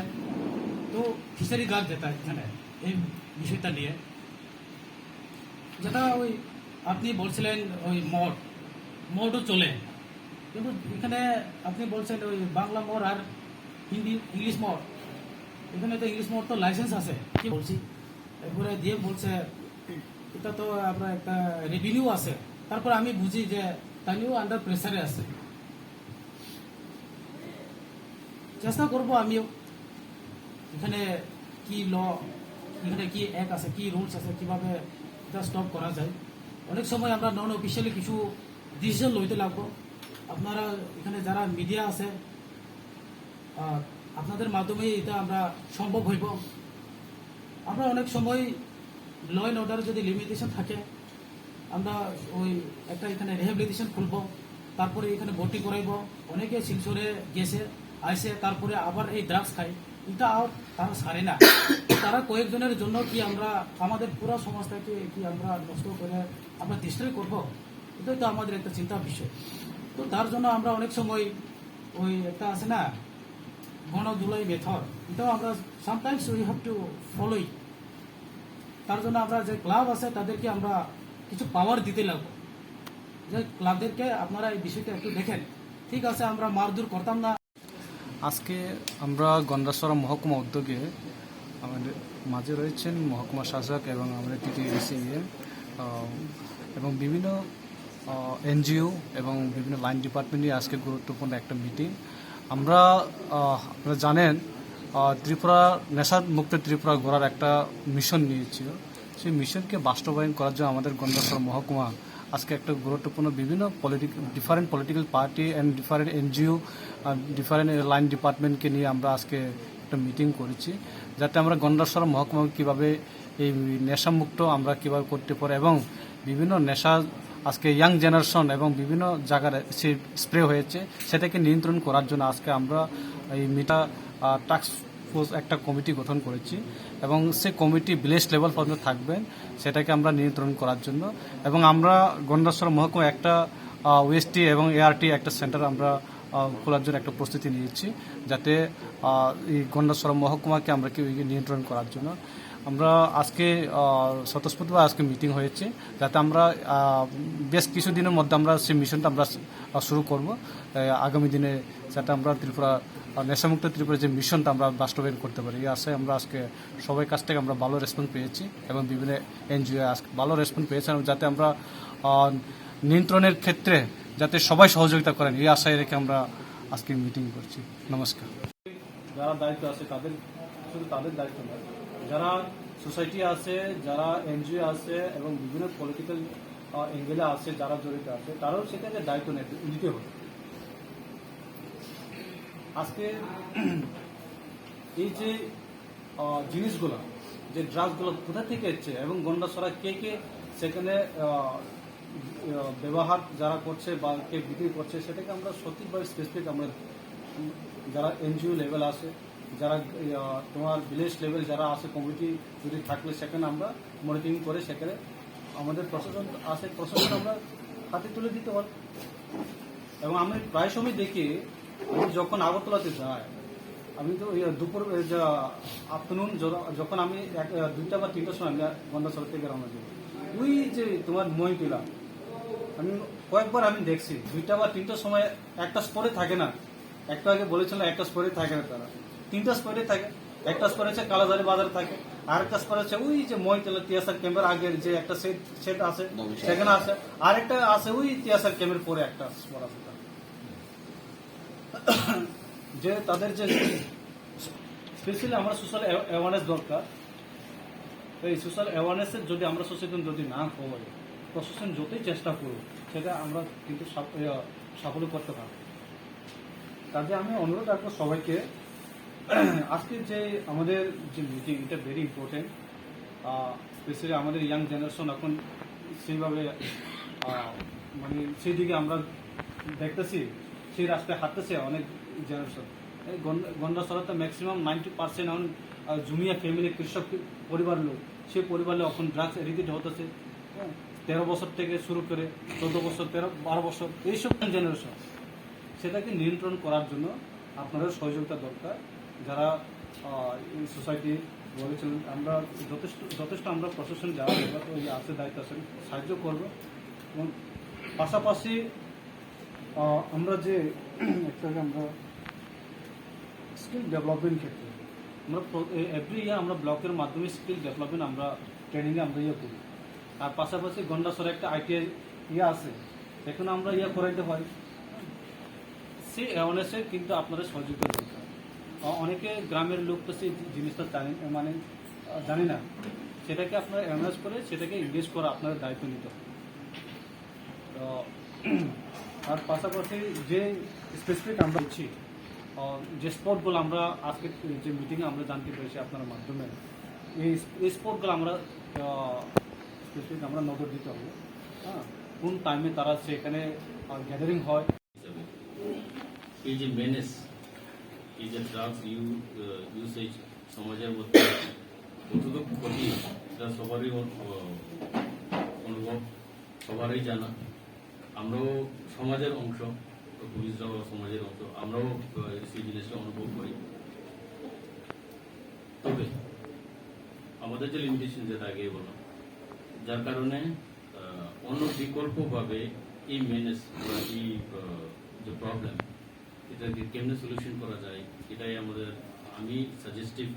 তো ফিশারি গার্ড যেটা এখানে এই বিষয়টা নিয়ে, যেটা ওই আপনি বলছিলেন ওই মদও চলে, কিন্তু এখানে আপনি বলছেন ওই বাংলা মদ আর ইংলিশ মদ, এখানে তো ইংলিশ মদ তো লাইসেন্স আছে কি বলছি। এরপরে দিয়ে বলছে এটা তো আপনার একটা রেভিনিউ আছে। তারপর আমি বুঝি যে তাইও আন্ডার প্রেসারে আছে। চেষ্টা করবো আমিও এখানে কি ল, এখানে কি অ্যাক্ট আছে, কি রুলস আছে, কিভাবে এটা স্টপ করা যায়। অনেক সময় আমরা নন অফিসিয়ালি কিছু ডিসিশন লইতে লাগবো। আপনারা এখানে যারা মিডিয়া আছে, আপনাদের মাধ্যমে এটা আমরা সম্ভব হইব। আমরা অনেক সময় ল অ্যান্ড অর্ডার যদি লিমিটেশন থাকে আমরা ওই একটা এখানে রিহ্যাবিলিটেশন খুলবো, তারপরে এখানে ভর্তি করাইব। অনেকে শিলচরে গেছে আইসে তারপরে আবার এই ড্রাগস খায়, এটা আর তারা সারে না। তারা কয়েকজনের জন্য কি আমরা আমাদের পুরো সমাজটাকে কি আমরা নষ্ট করে আমরা ডিস্ট্রয় করবো? এটাই তো আমাদের একটা চিন্তার বিষয়। তো তার জন্য আমরা অনেক সময় ওই একটা আছে না গণধুলাই মেথড, এটাও আমরা sometimes we have to follow ইট। তার জন্য আমরা যে ক্লাব আছে তাদেরকে আমরা কিছু পাওয়ার দিতে লাগবো, যে ক্লাবদেরকে আপনারা এই বিষয়টা একটু দেখেন। ঠিক আছে, আমরা মারধর করতাম না। আজকে আমরা গন্ডাছড়া মহকুমা উদ্যোগে আমাদের মাঝে রয়েছেন মহকুমা শাসক এবং আমাদের টিটিএসিএম এবং বিভিন্ন এনজিও এবং বিভিন্ন লাইন ডিপার্টমেন্ট নিয়ে আজকে গুরুত্বপূর্ণ একটা মিটিং। আপনারা জানেন ত্রিপুরা নেশা মুক্ত ত্রিপুরা গড়ার একটা মিশন নিয়েছিল। সেই মিশনকে বাস্তবায়ন করার জন্য আমাদের গন্ডাছড়া মহকুমা আজকে একটা গুরুত্বপূর্ণ বিভিন্ন different political party and different NGO different line ডিপার্টমেন্টকে নিয়ে আমরা আজকে একটা মিটিং করেছি, যাতে আমরা গন্ডাছড়া মহকুমা কীভাবে এই নেশামুক্ত আমরা কীভাবে করতে পারি এবং বিভিন্ন নেশা আজকে ইয়াং জেনারেশন এবং বিভিন্ন জায়গায় স্প্রে হয়েছে সেটাকে নিয়ন্ত্রণ করার জন্য আজকে আমরা এই টাস্ক ফোর্স একটা কমিটি গঠন করেছি এবং সেই কমিটি ভিলেজ লেভেল পর্যন্ত থাকবেন সেটাকে আমরা নিয়ন্ত্রণ করার জন্য। এবং আমরা গন্ডাছড়া মহকুমা একটা ওএসটি এবং এআরটি একটা সেন্টার আমরা খোলার জন্য একটা প্রস্তুতি নিয়েছি, যাতে এই গন্ডাছড়া মহকুমাকে আমরা নিয়ন্ত্রণ করার জন্য। আমরা আজকে স্বতঃস্ফূর্তভাবে আজকে মিটিং হয়েছে, যাতে আমরা বেশ কিছুদিনের মধ্যে আমরা সেই মিশনটা আমরা শুরু করব আগামী দিনে, যাতে আমরা ত্রিপুরা নেশামুক্ত ত্রিপুরা যে মিশনটা আমরা বাস্তবায়ন করতে পারি। এই আশায় আমরা আজকে সবাই কাছ থেকে আমরা ভালো রেসপন্স পেয়েছি এবং বিভিন্ন এনজিও আজকে ভালো রেসপন্স পেয়েছে, যাতে আমরা নিয়ন্ত্রণের ক্ষেত্রে যাতে সবাই সহযোগিতা করেন এই আশায় রেখে আমরা আজকে মিটিং করছি। নমস্কার। যারা দায়িত্ব আছে তাদের শুধু তাদের দায়িত্ব নয়, যারা সোসাইটি আছে, যারা এনজিও আছে এবং বিভিন্ন পলিটিক্যাল এঙ্গেলে আছে যারা জড়িত আছে, তারাও সেটাকে দায়িত্ব নিতে হবে। আজকে এই যে জিনিসগুলো, যে ড্রাগসগুলো কোথা থেকে এসছে এবং গন্ডাছড়া কে কে সেখানে ব্যবহার যারা করছে বা কে বিক্রি করছে, সেটাকে আমরা সঠিকভাবে স্পেসিফিক আমরা যারা এনজিও লেভেল আছে, যারা তোমার ভিলেজ লেভেল যারা আছে কমিটি যদি থাকলে সেখানে আমরা মনিটরিং করে সেখানে আমাদের প্রশাসন আছে, প্রশাসন আমরা হাতে তুলে দিতে পারি। এবং আমি প্রায় সময় দেখি, আমি যখন আগরতলাতে যাই, আমি তো দুপুর আফটারনুন যখন আমি 2টা বা 3টার সময় আমি গন্ডাছড়া থেকে রওনা দিই, ওই যে তোমার মহিলা আমি কয়েকবার আমি দেখছি 2টা বা 3টার সময় একটা স্পরে থাকে না। একটু আগে বলেছিল একটা স্পরে থাকে না, তারা 3টা স্পরে থাকে। একটা স্পরে হচ্ছে কালাজারি বাজারে থাকে, আর একটা স্পরে হচ্ছে ওই যে মহিলা টিএসআর ক্যাম্পের আগের যে একটা সেট আছে সেখানে আছে, আর একটা আছে ওই টিএসআর ক্যাম্পের পরে একটা স্পর আছে। যে তাদের যে স্পেশালি আমরা সোশ্যাল অ্যাওয়ারনেস দরকার, এই সোশ্যাল অ্যাওয়ারনেসের যদি আমরা সচেতন যদি না হই, প্রশাসন যতই চেষ্টা করব সেটা আমরা কিন্তু সাফল্য করতে পারব। কাজে আমি অনুরোধ রাখবো সবাইকে, আজকে যে আমাদের যে মিটিং, এটা ভেরি ইম্পর্টেন্ট। স্পেশালি আমাদের ইয়াং জেনারেশন এখন সেইভাবে মানে সেই দিকে আমরা দেখতেছি, সেই রাস্তায় হাঁটতেছে অনেক জেনারেশন। এই গন্ডাছড়াতে ম্যাক্সিমাম 90% এখন জুমিয়া ফ্যামিলি কৃষক পরিবার লোক, সেই পরিবারে এখন ড্রাগস এডিক্টেড হতেছে। 13 বছর থেকে শুরু করে 14 বছর, 12 বছর, এইসব জেনারেশন। সেটাকে নিয়ন্ত্রণ করার জন্য আপনাদের সহযোগিতা দরকার। যারা এই সোসাইটি বলেছিলেন, আমরা যথেষ্ট আমরা প্রশাসন যারা আছে দায়িত্ব আছেন সাহায্য করব। এবং পাশাপাশি আমরা যে আমরা স্কিল ডেভেলপমেন্ট ক্ষেত্রে আমরা এভরি ইয়ার আমরা ব্লকের মাধ্যমে স্কিল ডেভেলপমেন্ট আমরা ট্রেনিংয়ে আমরা করি। আর পাশাপাশি গন্ডাছড়া একটা ITI আছে, সেখানে আমরা করাইতে হয়। সেই অ্যাওয়ারনেসে কিন্তু আপনাদের সহযোগিতা দরকার। অনেকে গ্রামের লোক তো সেই জিনিসটা জানি না, সেটাকে আপনারা অ্যাওয়ারনেস করে সেটাকে এনগেজ করা আপনাদের দায়িত্ব নিতে হবে। তো আর পাশাপাশি যে স্পেসিফিক আমরা হচ্ছি, যে স্পটগুলো আমরা আজকে যে মিটিংয়ে আমরা জানতে পেরেছি আপনার মাধ্যমে, এই স্পটগুলো আমরা স্পেসিফিক আমরা নজর দিতে হবে। হ্যাঁ, কোন টাইমে তারা সেখানে গ্যাদারিং হয়। এই যে মেনেস, এই যে ড্রাগস ইউসেজ সমাজের মধ্যে কতটুকু ক্ষতি, এটা সবারই অনুভব, সবারই জানা। আমরাও সমাজের অংশ, পুলিশরাও সমাজের অংশ, আমরাও সেই জিনিসটা অনুভব করি। তবে আমাদের যে লিমিটেশন, যেটা আগে বললাম, যার কারণে অন্য বিকল্পভাবে এই মেনেস বা এই যে প্রবলেম, এটাকে কেমনে সলিউশন করা যায়, এটাই আমাদের, আমি সাজেস্টিভ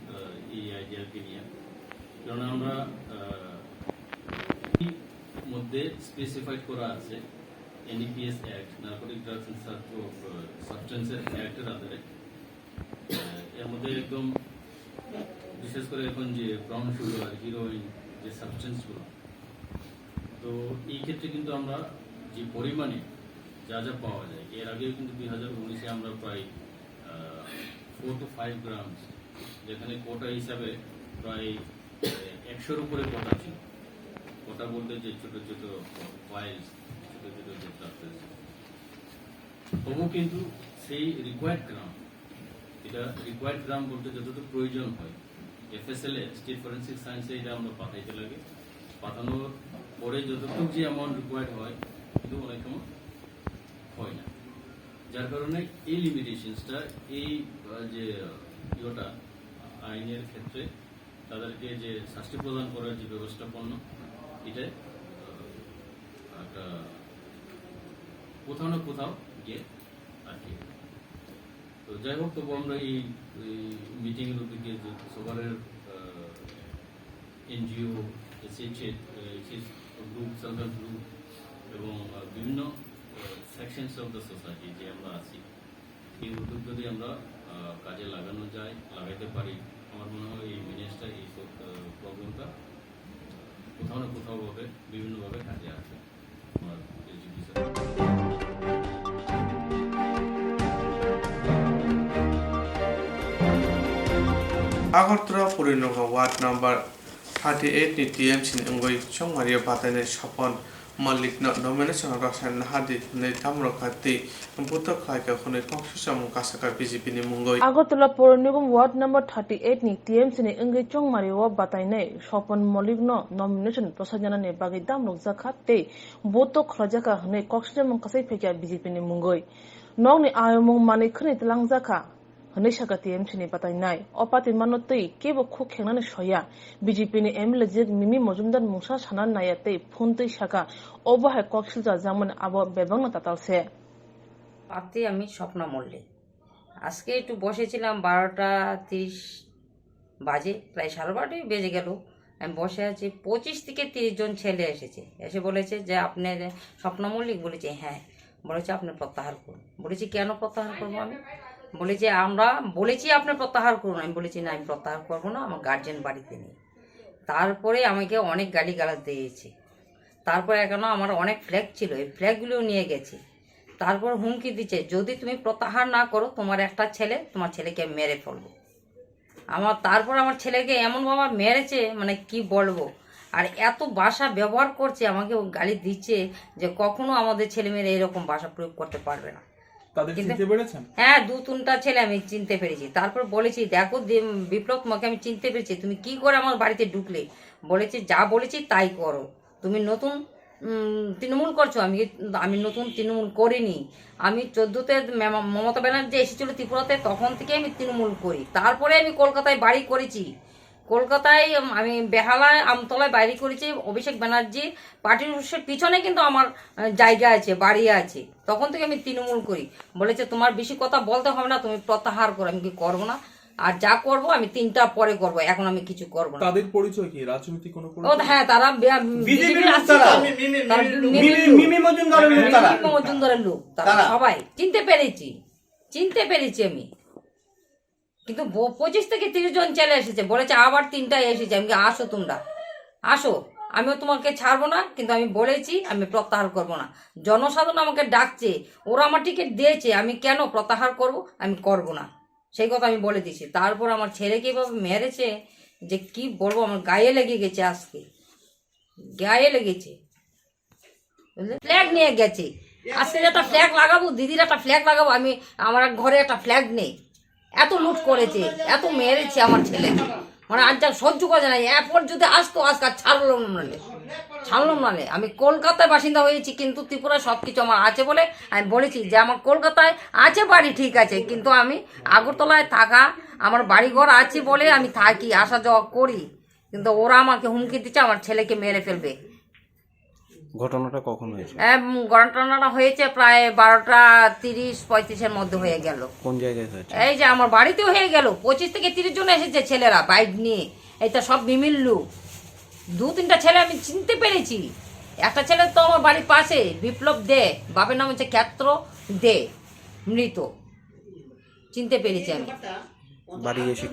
এই আইডিয়াকে নিয়ে। কারণ আমরা মধ্যে স্পেসিফাইড করা আছে NDPS act, narcotic drugs and substances অ্যাক্টের আধারে। এর মধ্যে একদম বিশেষ করে এখন যে ব্রাউন সুগার, হিরোইন, যে সাবস্টেন্সগুলো, তো এই ক্ষেত্রে কিন্তু আমরা যে পরিমাণে যা যা পাওয়া যায়, এর আগেও কিন্তু 2019-এ আমরা প্রায় 4 to 5 গ্রাম, যেখানে কোটা হিসাবে প্রায় 100-র উপরে কোটা ছিল। কোটা বলতে যে ছোট ছোট ফাইলস, ছোট ছোট যে ড্রাগস, তবু কিন্তু সেই রিকোয়ার্ড গ্রাম, এটা রিকোয়ার্ড গ্রাম বলতে যতটুকু প্রয়োজন হয়, FSL এ, স্টেট ফরেন্সিক সায়েন্সে, এটা আমরা পাঠাইতে লাগে। পাঠানোর পরে যতটুকু যে অ্যামাউন্ট রিকোয়ার্ড হয়, কিন্তু অনেক সময় হয় না। যার কারণে এই লিমিটেশনসটা, এই যে ইয়েটা আইনের ক্ষেত্রে তাদেরকে যে শাস্তি প্রদান করার যে ব্যবস্থাপনা, এটা একটা কোথাও না কোথাও গিয়ে আর কি। তো যাই হোক, তবু আমরা এই মিটিংয়ের দিকে সবার NGO, group, self help group এবং বিভিন্ন সেকশনস অফ দ্য সোসাইটি যে আমরা আছি, এই উদ্যোগ যদি আমরা কাজে লাগানো যায়, লাগাইতে পারি, আমার মনে হয় এই মিনিস্টার, এই প্রবলেমটা কোথাও না কোথাও ভাবে বিভিন্নভাবে কাজে আসবে। আমার আগরতলা পৌরনগর ward number 38 ni TMC ni ngoi chongmaria batane Sapon Malik no nomination rasan hadi nei tamro khati buto khai ka khone koksam kasaka BJP ni mungoi Agartala পৌর নিগম word number 38 ni TMC ni ngoi chongmaria wa bataine Sapon Malik no nomination prosajana ne bagi damrok zakhate buto khrajaka hne koksam kasai phekya BJP ni mungoi nong ni ayomong mani khne tlang zakha हनेशा TMC ni batainai opati manotei kebo khuk khenane soya BJP ni MLA jek Mimi Mojumdar Musa sanan nayate phuntai shaka obahai koksilja jamon abo bebangna tatalse পাতি আমি স্বপ্ন মল্লিক। আজকে একটু বসেছিলাম 12:30 বাজে, প্রায় 12:30 বেজে গেল। আমি বসে আছি, 25 থেকে 30 জন ছেলে এসেছে, এসে বলেছে যে আপনি স্বপ্ন মল্লিক? বলেছে হ্যাঁ। বলেছে আপনি প্রত্যাহার করুন। বলেছি কেন প্রত্যাহার করবো আমি? বলেছে আমরা বলেছি আপনি প্রত্যাহার করুন। আমি বলেছি না, আমি প্রত্যাহার করবো না, আমার গার্জেন বাড়িতে নেই। তারপরে আমাকে অনেক গালিগালাজ দিয়েছে। তারপরে এখনো আমার অনেক ফ্ল্যাগ ছিল, এই ফ্ল্যাগগুলোও নিয়ে গেছে। তারপর হুমকি দিচ্ছে যদি তুমি প্রত্যাহার না করো তোমার একটা ছেলে, তোমার ছেলেকে মেরে ফেলবো। তারপর আমার ছেলেকে এমনভাবে মেরেছে, মানে কি বলবো। আর এত ভাষা ব্যবহার করছে, আমাকে গালি দিচ্ছে যে কখনো আমাদের ছেলে মেয়েরা এরকম ভাষা প্রয়োগ করতে পারবে না। হ্যাঁ, 2-3টা ছেলে আমি চিনতে পেরেছি। তারপর বলেছি দেখো বিপ্লব, তোমাকে আমি চিনতে পেরেছি, তুমি কি করে আমার বাড়িতে ঢুকলে? বলেছি যা বলেছি তাই করো। তুমি নতুন তৃণমূল করছো, আমি নতুন তৃণমূল করিনি। আমি 14-তে মমতা ব্যানার্জি এসেছিল ত্রিপুরাতে, তখন থেকে আমি তৃণমূল করি। তারপরে আমি কলকাতায় বাড়ি করেছি। কলকাতায় আমি বেহালায় আমতলায় বাড়ি করেছি। অভিষেক ব্যানার্জি পার্টির অফিসের পিছনে কিন্তু আমার জায়গা আছে, বাড়ি আছে। তখন থেকে আমি তৃণমূল করি। বলেছে তোমার বেশি কথা বলতে হবে না, তুমি প্রত্যাহার করো। আমি কি করবো না? আর যা করবো আমি 3টা পরে করবো, এখন আমি কিছু করবো না। তাদের পরিচয় কি? রাজনৈতিক কোনো হ্যাঁ, তারা মিমি মজুমদারের লোক। তারা সবাই চিনতে পেরেছি আমি। কিন্তু 25 থেকে 30 জন ছেলে এসেছে, বলেছে আবার 3টায় এসেছে। আমি আসো, তোমরা আসো, আমিও তোমাকে ছাড়বো না। কিন্তু আমি বলেছি আমি প্রত্যাহার করবো না। জনসাধারণ আমাকে ডাকছে, ওরা আমার টিকিট দিয়েছে, আমি কেন প্রত্যাহার করব? আমি করবো না, সেই কথা আমি বলে দিছি। তারপর আমার ছেলেকে এভাবে মেরেছে যে কি বলবো, আমার গায়ে লেগে গেছে, আজকে গায়ে লেগেছে। ফ্ল্যাগ নিয়ে গেছে, আজকে একটা ফ্ল্যাগ লাগাবো, দিদির একটা ফ্ল্যাগ লাগাবো, আমি আমার ঘরে একটা ফ্ল্যাগ নেই। এত লুট করেছে, এত মেরেছে আমার ছেলেকে, মানে আজ যা সহ্য করা যায় না। এরপর যদি আসতো আজকে ছাড়লাম না। আমি কলকাতায় বাসিন্দা হয়েছি, কিন্তু ত্রিপুরা সবকিছু আমার আছে বলে আমি বলেছি যে আমার কলকাতায় আছে বাড়ি, ঠিক আছে, কিন্তু আমি আগরতলায় থাকা, আমার বাড়িঘর আছে বলে আমি থাকি, আসা যাওয়া করি, কিন্তু ওরা আমাকে হুমকি দিচ্ছে আমার ছেলেকে মেরে ফেলবে। ঘটনাটা কখন হয়েছে? ঘটনাটা হয়েছে প্রায় 12:30-35 মধ্যে হয়ে গেল। কোন জায়গায় হয়েছে? এই যে আমার বাড়িতেও হয়ে গেল। 25 থেকে 30 জন এসেছে ছেলেরা বাইক নিয়ে, এটা সব বিমিল্লু। 2-3টা ছেলে আমি চিনতে পেরেছি। একটা ছেলে তো আমার বাড়ির পাশে, বিপ্লব দে, বাপের নাম হচ্ছে ক্ষেত্র দে, মৃত, চিনতে পেরেছি আমি। বাড়িতে এসে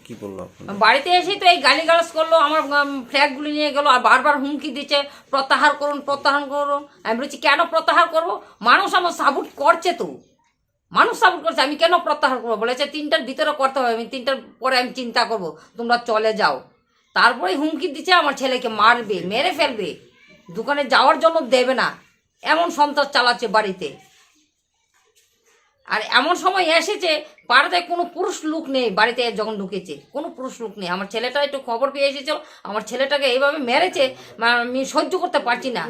কি বললো? বাড়িতে এসেই তো এই গালিগালাজ করলো, আমার ফ্ল্যাগগুলি নিয়ে গেল, আর বারবার হুমকি দিচ্ছে প্রত্যাহার করুন। আমি বলছি কেন প্রত্যাহার করবো? মানুষ আমার সাপোর্ট করছে, তো মানুষ সাপোর্ট করছে, আমি কেন প্রত্যাহার করবো? বলেছে 3টার ভিতরে করতে হবে, আমি 3টার পরে আমি চিন্তা করবো, তোমরা চলে যাও। তারপরে হুমকি দিচ্ছে আমার ছেলেকে মারবে, মেরে ফেলবে, দোকানে যাওয়ার জন্য দেবে না, এমন সন্ত্রাস চালাচ্ছে বাড়িতে। আর এমন সময় এসেছে পাড়াতে কোনো পুরুষ লোক নেই, বাড়িতে যখন ঢুকেছে কোনো পুরুষ লোক নেই। আমার ছেলেটা একটু খবর পেয়ে এসেছিল, আমার ছেলেটাকে এইভাবে মেরেছে, আমি সহ্য করতে পারছি না,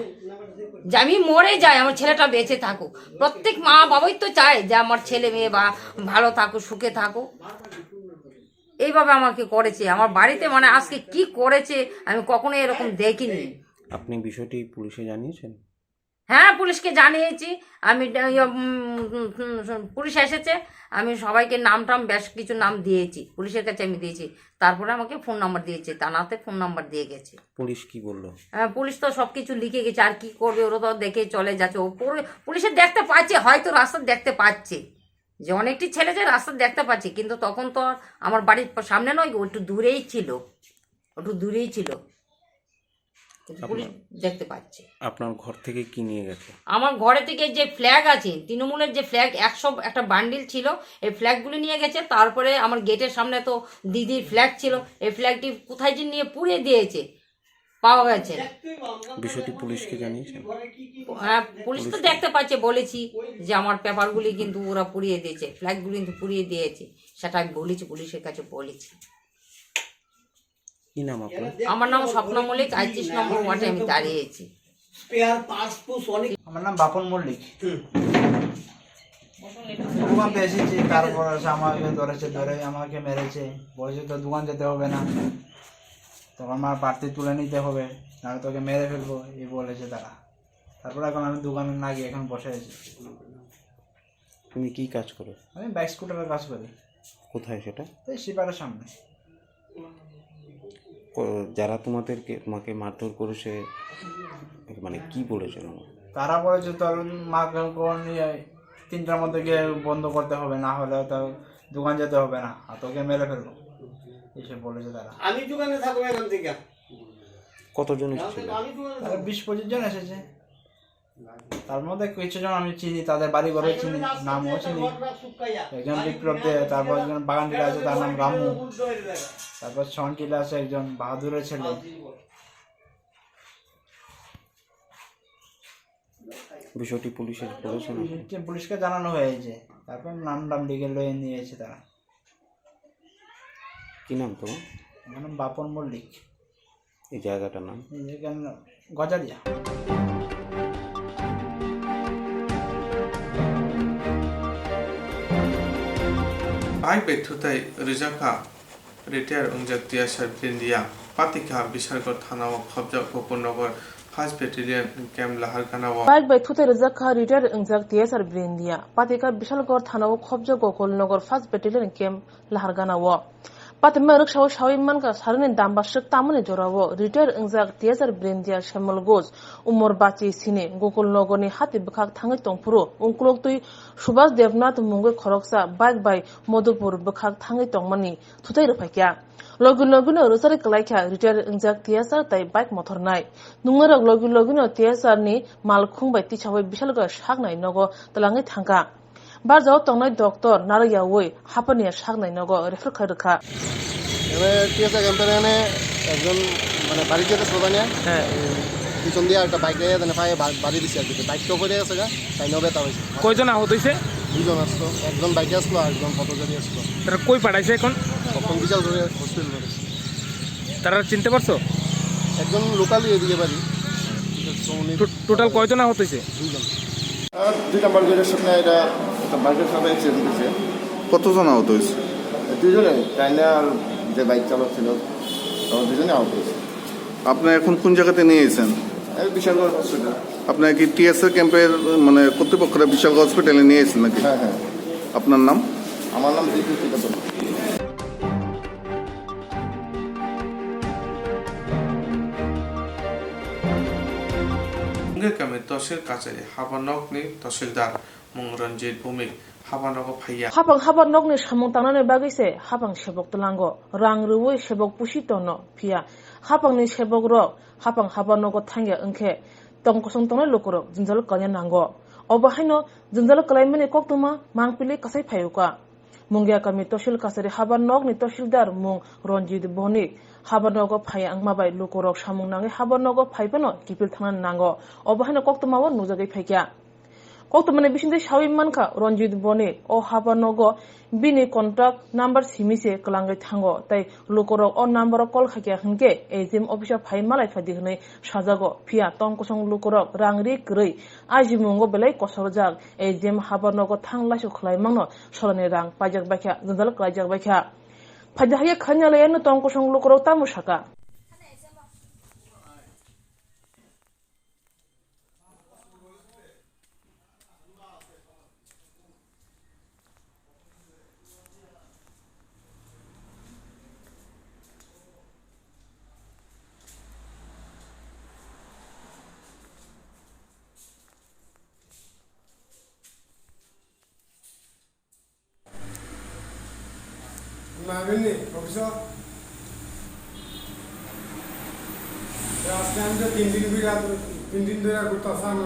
যে আমি মরে যাই, আমার ছেলেটা বেঁচে থাকুক। প্রত্যেক মা বাবাই তো চায় যে আমার ছেলে মেয়ে বা ভালো থাকুক, সুখে থাকুক। এইভাবে আমাকে করেছে আমার বাড়িতে, মানে আজকে কি করেছে আমি কখনো এরকম দেখিনি। আপনি বিষয়টি পুলিশে জানিয়েছেন? হ্যাঁ, পুলিশকে জানিয়েছি আমি। পুলিশ এসেছে, আমি সবাইকে নাম বেশ কিছু নাম দিয়েছি, পুলিশের কাছে আমি দিয়েছি। তারপরে আমাকে ফোন নাম্বার দিয়েছে, থানাতে ফোন নাম্বার দিয়ে গেছে। পুলিশ কি বললো? পুলিশ তো সবকিছু লিখে গেছে, আর কি করবে, ওরা তো দেখে চলে যাচ্ছে। পুলিশে দেখতে পাচ্ছে, হয়তো রাস্তা দেখতে পাচ্ছে যে অনেকটি ছেলে যে রাস্তা দেখতে পাচ্ছে, কিন্তু তখন তো আমার বাড়ির সামনে নয়, একটু দূরেই ছিল, পুলিশ দেখতে পাচ্ছে। আপনার ঘর থেকে কি নিয়ে গেছে? আমার ঘরে থেকে যে ফ্ল্যাগ আছে, তৃণমূলের যে ফ্ল্যাগ 100 একটা বান্ডিল ছিল, এই ফ্ল্যাগগুলি নিয়ে গেছে। তারপরে আমার গেটের সামনে তো দিদির ফ্ল্যাগ ছিল, এই ফ্ল্যাগটি কোথায় যে নিয়ে পুড়িয়ে দিয়েছে, পাওয়া গেছে। বিষয়টি পুলিশকে জানিয়েছেন? হ্যাঁ, পুলিশ তো দেখতে পাচ্ছে, বলেছি যে আমার পেপারগুলি কিন্তু ওরা পুড়িয়ে দিয়েছে, ফ্ল্যাগগুলি কিন্তু পুড়িয়ে দিয়েছে, সেটা আমি বলেছি, পুলিশের কাছে বলেছি। কি নাম আপনার? আমার নাম স্বপ্ন মল্লিক, 35 নম্বর ওয়ার্ডে আমি দাঁড়িয়েছি। আমার নাম বাপন মল্লিক। দোকান এসেছি, তারপর আমাকে ধরে আমাকে মেরেছে, বলেছে তো দোকান যেতে হবে না, তখন আমার প্রার্থী তুলে নিতে হবে, নাহলে তোকে মেরে ফেলবো, এই বলেছে তারা। তারপর এখন আমি দোকানে না গিয়ে এখন বসে আছি। তুমি কি কাজ করো? আমি বাইক স্কুটারের কাজ করি। কোথায় সেটা? এই শিপারের সামনে। যারা তোমাকে মারধর করেছে, মানে কি বলেছে? তারা বলেছে তোর মাকে 3টার মধ্যে গিয়ে বন্ধ করতে হবে, না হলে তো দোকান যেতে হবে না, আর তোকে মেরে ফেলবো, এসব বলেছে তারা। আমি দোকানে থাকবো এখান থেকে। কতজন এসেছিল? 20-25 জন এসেছে, তার মধ্যে কিছু জন আমি চিনি, তাদের বাড়ি ঘরে চিনি, নামও চিনি। একজন বিপ্লব দে, তারপর একজন বাগানটিলা আছে, তার নাম রামু, তারপর ছনটিলা আছে একজন বাহাদুরের ছেলে। বিষয়টি পুলিশে বলেছেন? পুলিশকে জানানো হয়েছে, তারপর নাম লিখে লয়ে নিয়েছে তারা। কি নাম তোমার? আমার নাম বাপন মল্লিক। এই জায়গাটার নাম? এই জায়গার Gazaria. Ai bethutai rijaka retire ungjak tiasar India patika Bishargor thana wa khobja Gopalnagar 1st Battalion Camp Lahargana wa Ai bethutai rijaka retire ungjak tiasar India patika Bishargor thana wa khobja Gopalnagar 1st Battalion Camp Lahargana wa Patma rikshaw shawiman ka sarne dambashik tamane jorawo retire ungjak tiasar India Shamal Gos Umar Bachi Sine Gopalnagar ni hati bkhak thangai tongpuro unklok tui Subhas Devnath Mungwe Khoroksa bike by Modupur bkhak thangai tongmani thutai ruphaikya Loguno Rosari Kalaikya retire ungjak tiasar tai bike motor nai Nungarok Loguno tiasar ni malkhung by tichawai Bishalga shagnai nogo talangai thangka Barjao tongnai doctor Narayawi hapani shagnai nogo refer kharka এখানে টিএসএ ক্যাম্পের এখানে একজন মানে বাড়ি যেতে সোজা নিয়ে হ্যাঁ পিছন দিয়ে একটা বাইক নিয়ে পায়ে বাড়ি দিচ্ছে আর কি বাইক তো করে আছে গা তাই নবে তা হয়েছে কয়জন আহত হয়েছে? 2 জন আসলো, একজন বাইকে আসলো আর একজন পথচারী আসলো। তারা কই পাঠাইছে এখন? তখন বিশাল করে হসপিটাল করেছে। তারা চিনতে পারছো? একজন লোকালি এদিকে বাড়ি। টোটাল কয়জন আহত হয়েছে? 2 জন। 2 নম্বর গেটের সামনে এটা একটা বাইকের সাথে অ্যাক্সিডেন্ট হয়েছে। কতজন আহত হয়েছে? 2 জনে, টাইনা আর যে বাইক চালক ছিল 2 জনে আহত হয়েছে। আপনি এখন কোন জায়গাতে নিয়ে এসেছেন? বিশালগড় হসপিটাল। আপনার কি টিএসএ ক্যাম্পের মানে কর্তৃপক্ষরা বিশালগড় হসপিটালে নিয়ে এসেছেন নাকি? হ্যাঁ হ্যাঁ। আপনার নাম? আমার নাম দীপু চিকাতল। গামী তহসিল কাছারি হাবানগनि তহসিলদার मुं Ranjit Bhowmik हाबानग फाइया habang habanogni samung tangnani bagise habang sebok tlango rang ruwi sebok pusi tono phia habangni sebok rok habang habanogo thangya engke tongkosong tongnai lokorok jinjal kanya nango obahaino jinjal kalaimani koktuma mangpili kasai phayuka mungya kami tosil kasari habanogni tohsildar mung Ranjit Bhonik habanogo phaya angmabai lokorok samung nangi habanogo phaibano kipil thangnan nango obahaino koktumawo nujagai phaikya koktumani bisinde shawi manka Ranjit Bhonik o habanogo bini contact number simise klangai thango tai lokorok o number call khakya hingke agm officer phai malai phadi hnai sajago phia tongkosong lokorok rangri krei ajimungo belai kosorjak agm habanogo thanglasu khlai mangno solani rang pajak bakya jandal klajak bakya phajahya khanyalayan tongkosong lokorok tamusaka Ini, Profesor. আজকে আমি যে 3 দিন ধরে ঘুরতেছিলাম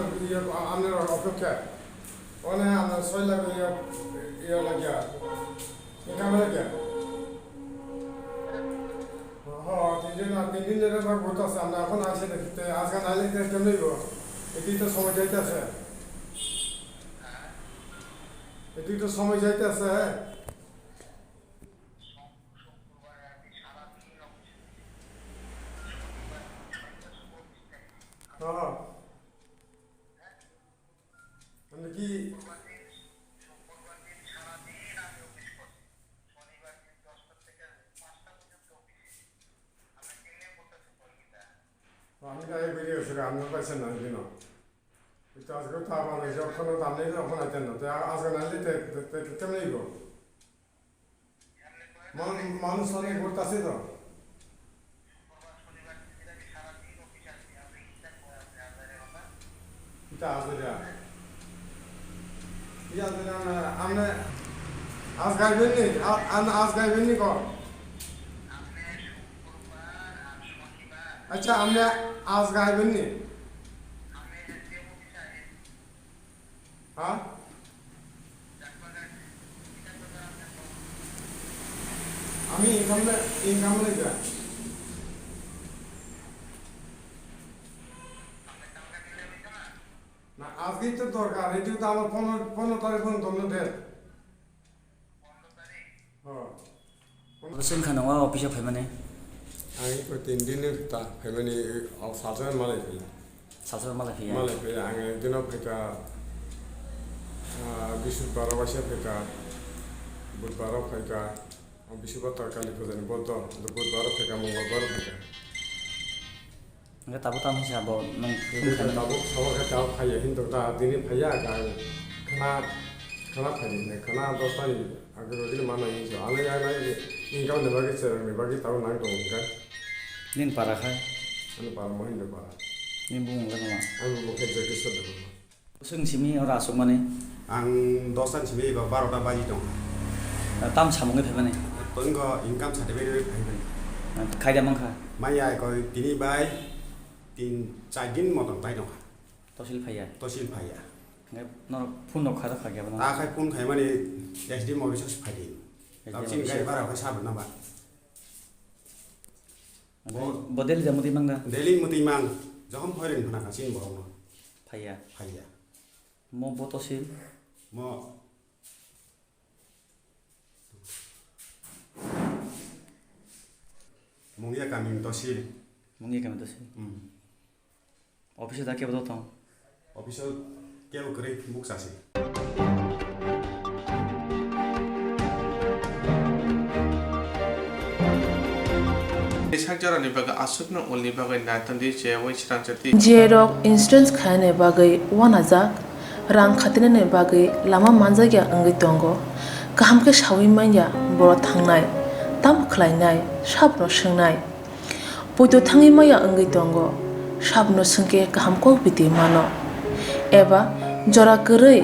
আপনার অপেক্ষা ওখানে আপনার 6 লাখ ইয়ে লাগিয়া এখানে লাগিয়া হ্যাঁ 3 দিন ধরে ঘুরতেছি আমরা এখন আসে দেখতে আজকে নাইলে কেমন হইব এটি তো সময় যাইতেছে মানে কি আমি তাই বেরিয়ে গেছি আপনার পাইছেন না দিন আজকে তো আমার যখন দাম নেই তখন আইতেন না আজকে নাইলে কেমন হইব মানুষ অনেক ঘুরতেছে তো আপনি আজ গাইবেন নি কর আচ্ছা আপনি আজ গাইবেন নি হ্যাঁ আমি ইনকাম নেই না আজকেই তো দরকার এটি তো আমার 15 তারিখ পর্যন্ত দেন खानावा अफिसाव फैमाने आं 3 दिन था फैमाने सालजन मालाय फैया आं दिनाव फैका बिशुबाराव बायसा फैका बुधबाराव फैका बिशुबार तरकालि फैजानि बद्ध बुधबाराव फैका मंगलबाराव फैका enggak tabu tamu siapa nong tabu sama kita kaya hindu dah dini kaya kan kena dos tadi agar begini mana ini so ane yang lain ingkau nih bagi cerita nih bagi tahu nang dong kan nin parah kan ane parah mau hindu parah nin bunga kan mah ane mau kerja kisah dulu seng simi orang asuk mana ang dosan simi iba 12টা বাজি dong tam samungnya fai mana tengok income certificate fai khai dia mangka maya kau dini bay 3-4 दिन মতন তাই না তহসিল ফাইয়া enggak নর ফোন নখা তো খাগিয়া না আখাই ফোন খাই মানে এসডি মবিস ফাইদি তাপসিন গাই বারা হয় সাব না বা Bodel jamuti mangga. Daily mutimang jaham hoirin phana kasin borong. Phaya. Phaya. Mo botosil. Mo Mungia kami tosil. Mungia kami tosil. Office da ke bodotong. Office keu kere muk sasi. sakjara ni baga asupna olni baga natan di chewai chirang chati Jerok insurance khane bagai 1000 rang khatine ne bagai lama manjagya angai tongo kaham ke shawi manya boro thangnai tam khlainai sabno swngnai poito thangi maya angai tongo sabno sungke kaham ko biti mano eba jora korei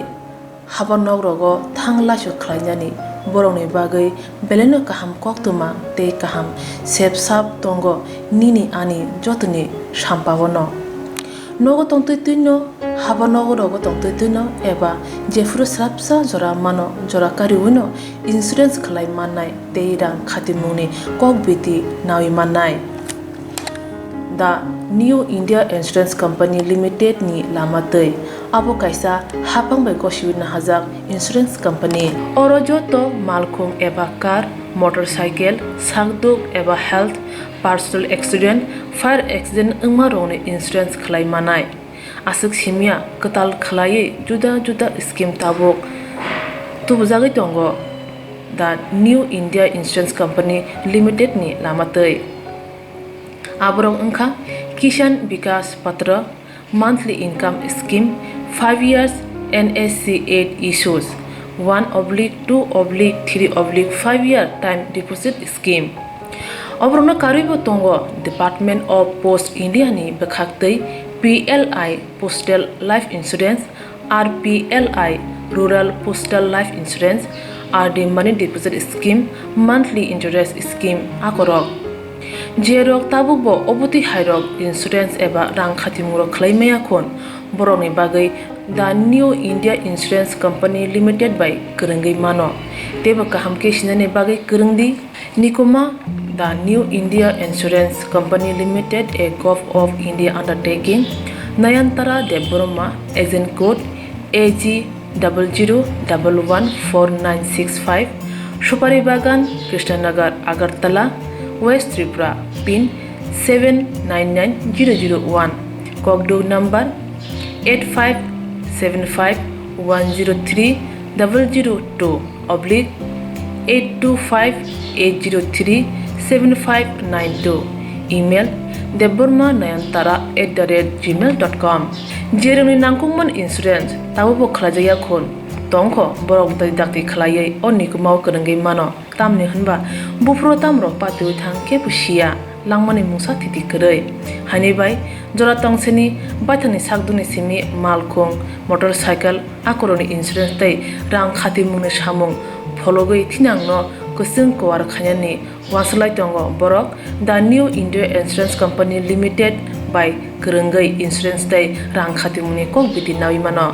habanok rogo thangla shu khlainani borongni bagai beleno kaham koktuma te kaham sepsap tongo nini ani jotni sampawono nogo tongtuino habanogo rogo tongtuino eba jefru srapsa jora mano jora kariwino insurance khlai manai te rang khatimuni kokbiti nawi manai The New India Insurance Company Limited ni lamatei abo kaisa hapang bai koshiwina hajak insurance company oro joto malkhung eba car motorcycle sakduk eba health personal accident fire accident ungma rongni insurance khlai manai asuk simia katal khlai juda juda scheme tabok tubujagi tongo The New India Insurance Company Limited ni lamatei abrong ungkha Kishan Vikas Patra monthly income scheme 5 years NSC 8 issues 1/2/3/5 year time deposit scheme obrona karibo tongo Department of Post India ni bekhaktei PLI Postal Life Insurance RPLI Rural Postal Life Insurance RD Money Deposit Scheme monthly interest scheme akorok Jerok tabukbo obuti hairok insurance eba rang khatimuro khlaimaya khon boroni bagai The New India Insurance Company Limited by Kurungai mano teba kaham ke sinane bagai kurungdi nikoma The New India Insurance Company Limited a Gulf of India undertaking Nayantara Deborma agent code AG 00114965 Shupari Bagan Krishnanagar Agartala West Tripura pin 799001 Kogdo number 8575102825-825-803-7592 email debormanayantara@gmail.com jeroni nangkungman insurance tabubo khlajaya khon tongkho borok dai dakti khlaiei onikumau kurungai mano tamni hunba bufro tamro patu thangke pusia langmani mungsa thiti korei hani bai jora tongseni baithani sakduni simi malkhung motorcycle akoroni insurance tai rang khati mungni samung phologoi thinangno kusung kwar khanyani waslai tongo borok The New India Insurance Company Limited by kurungai insurance tai rang khati mungni kokbiti nawi mano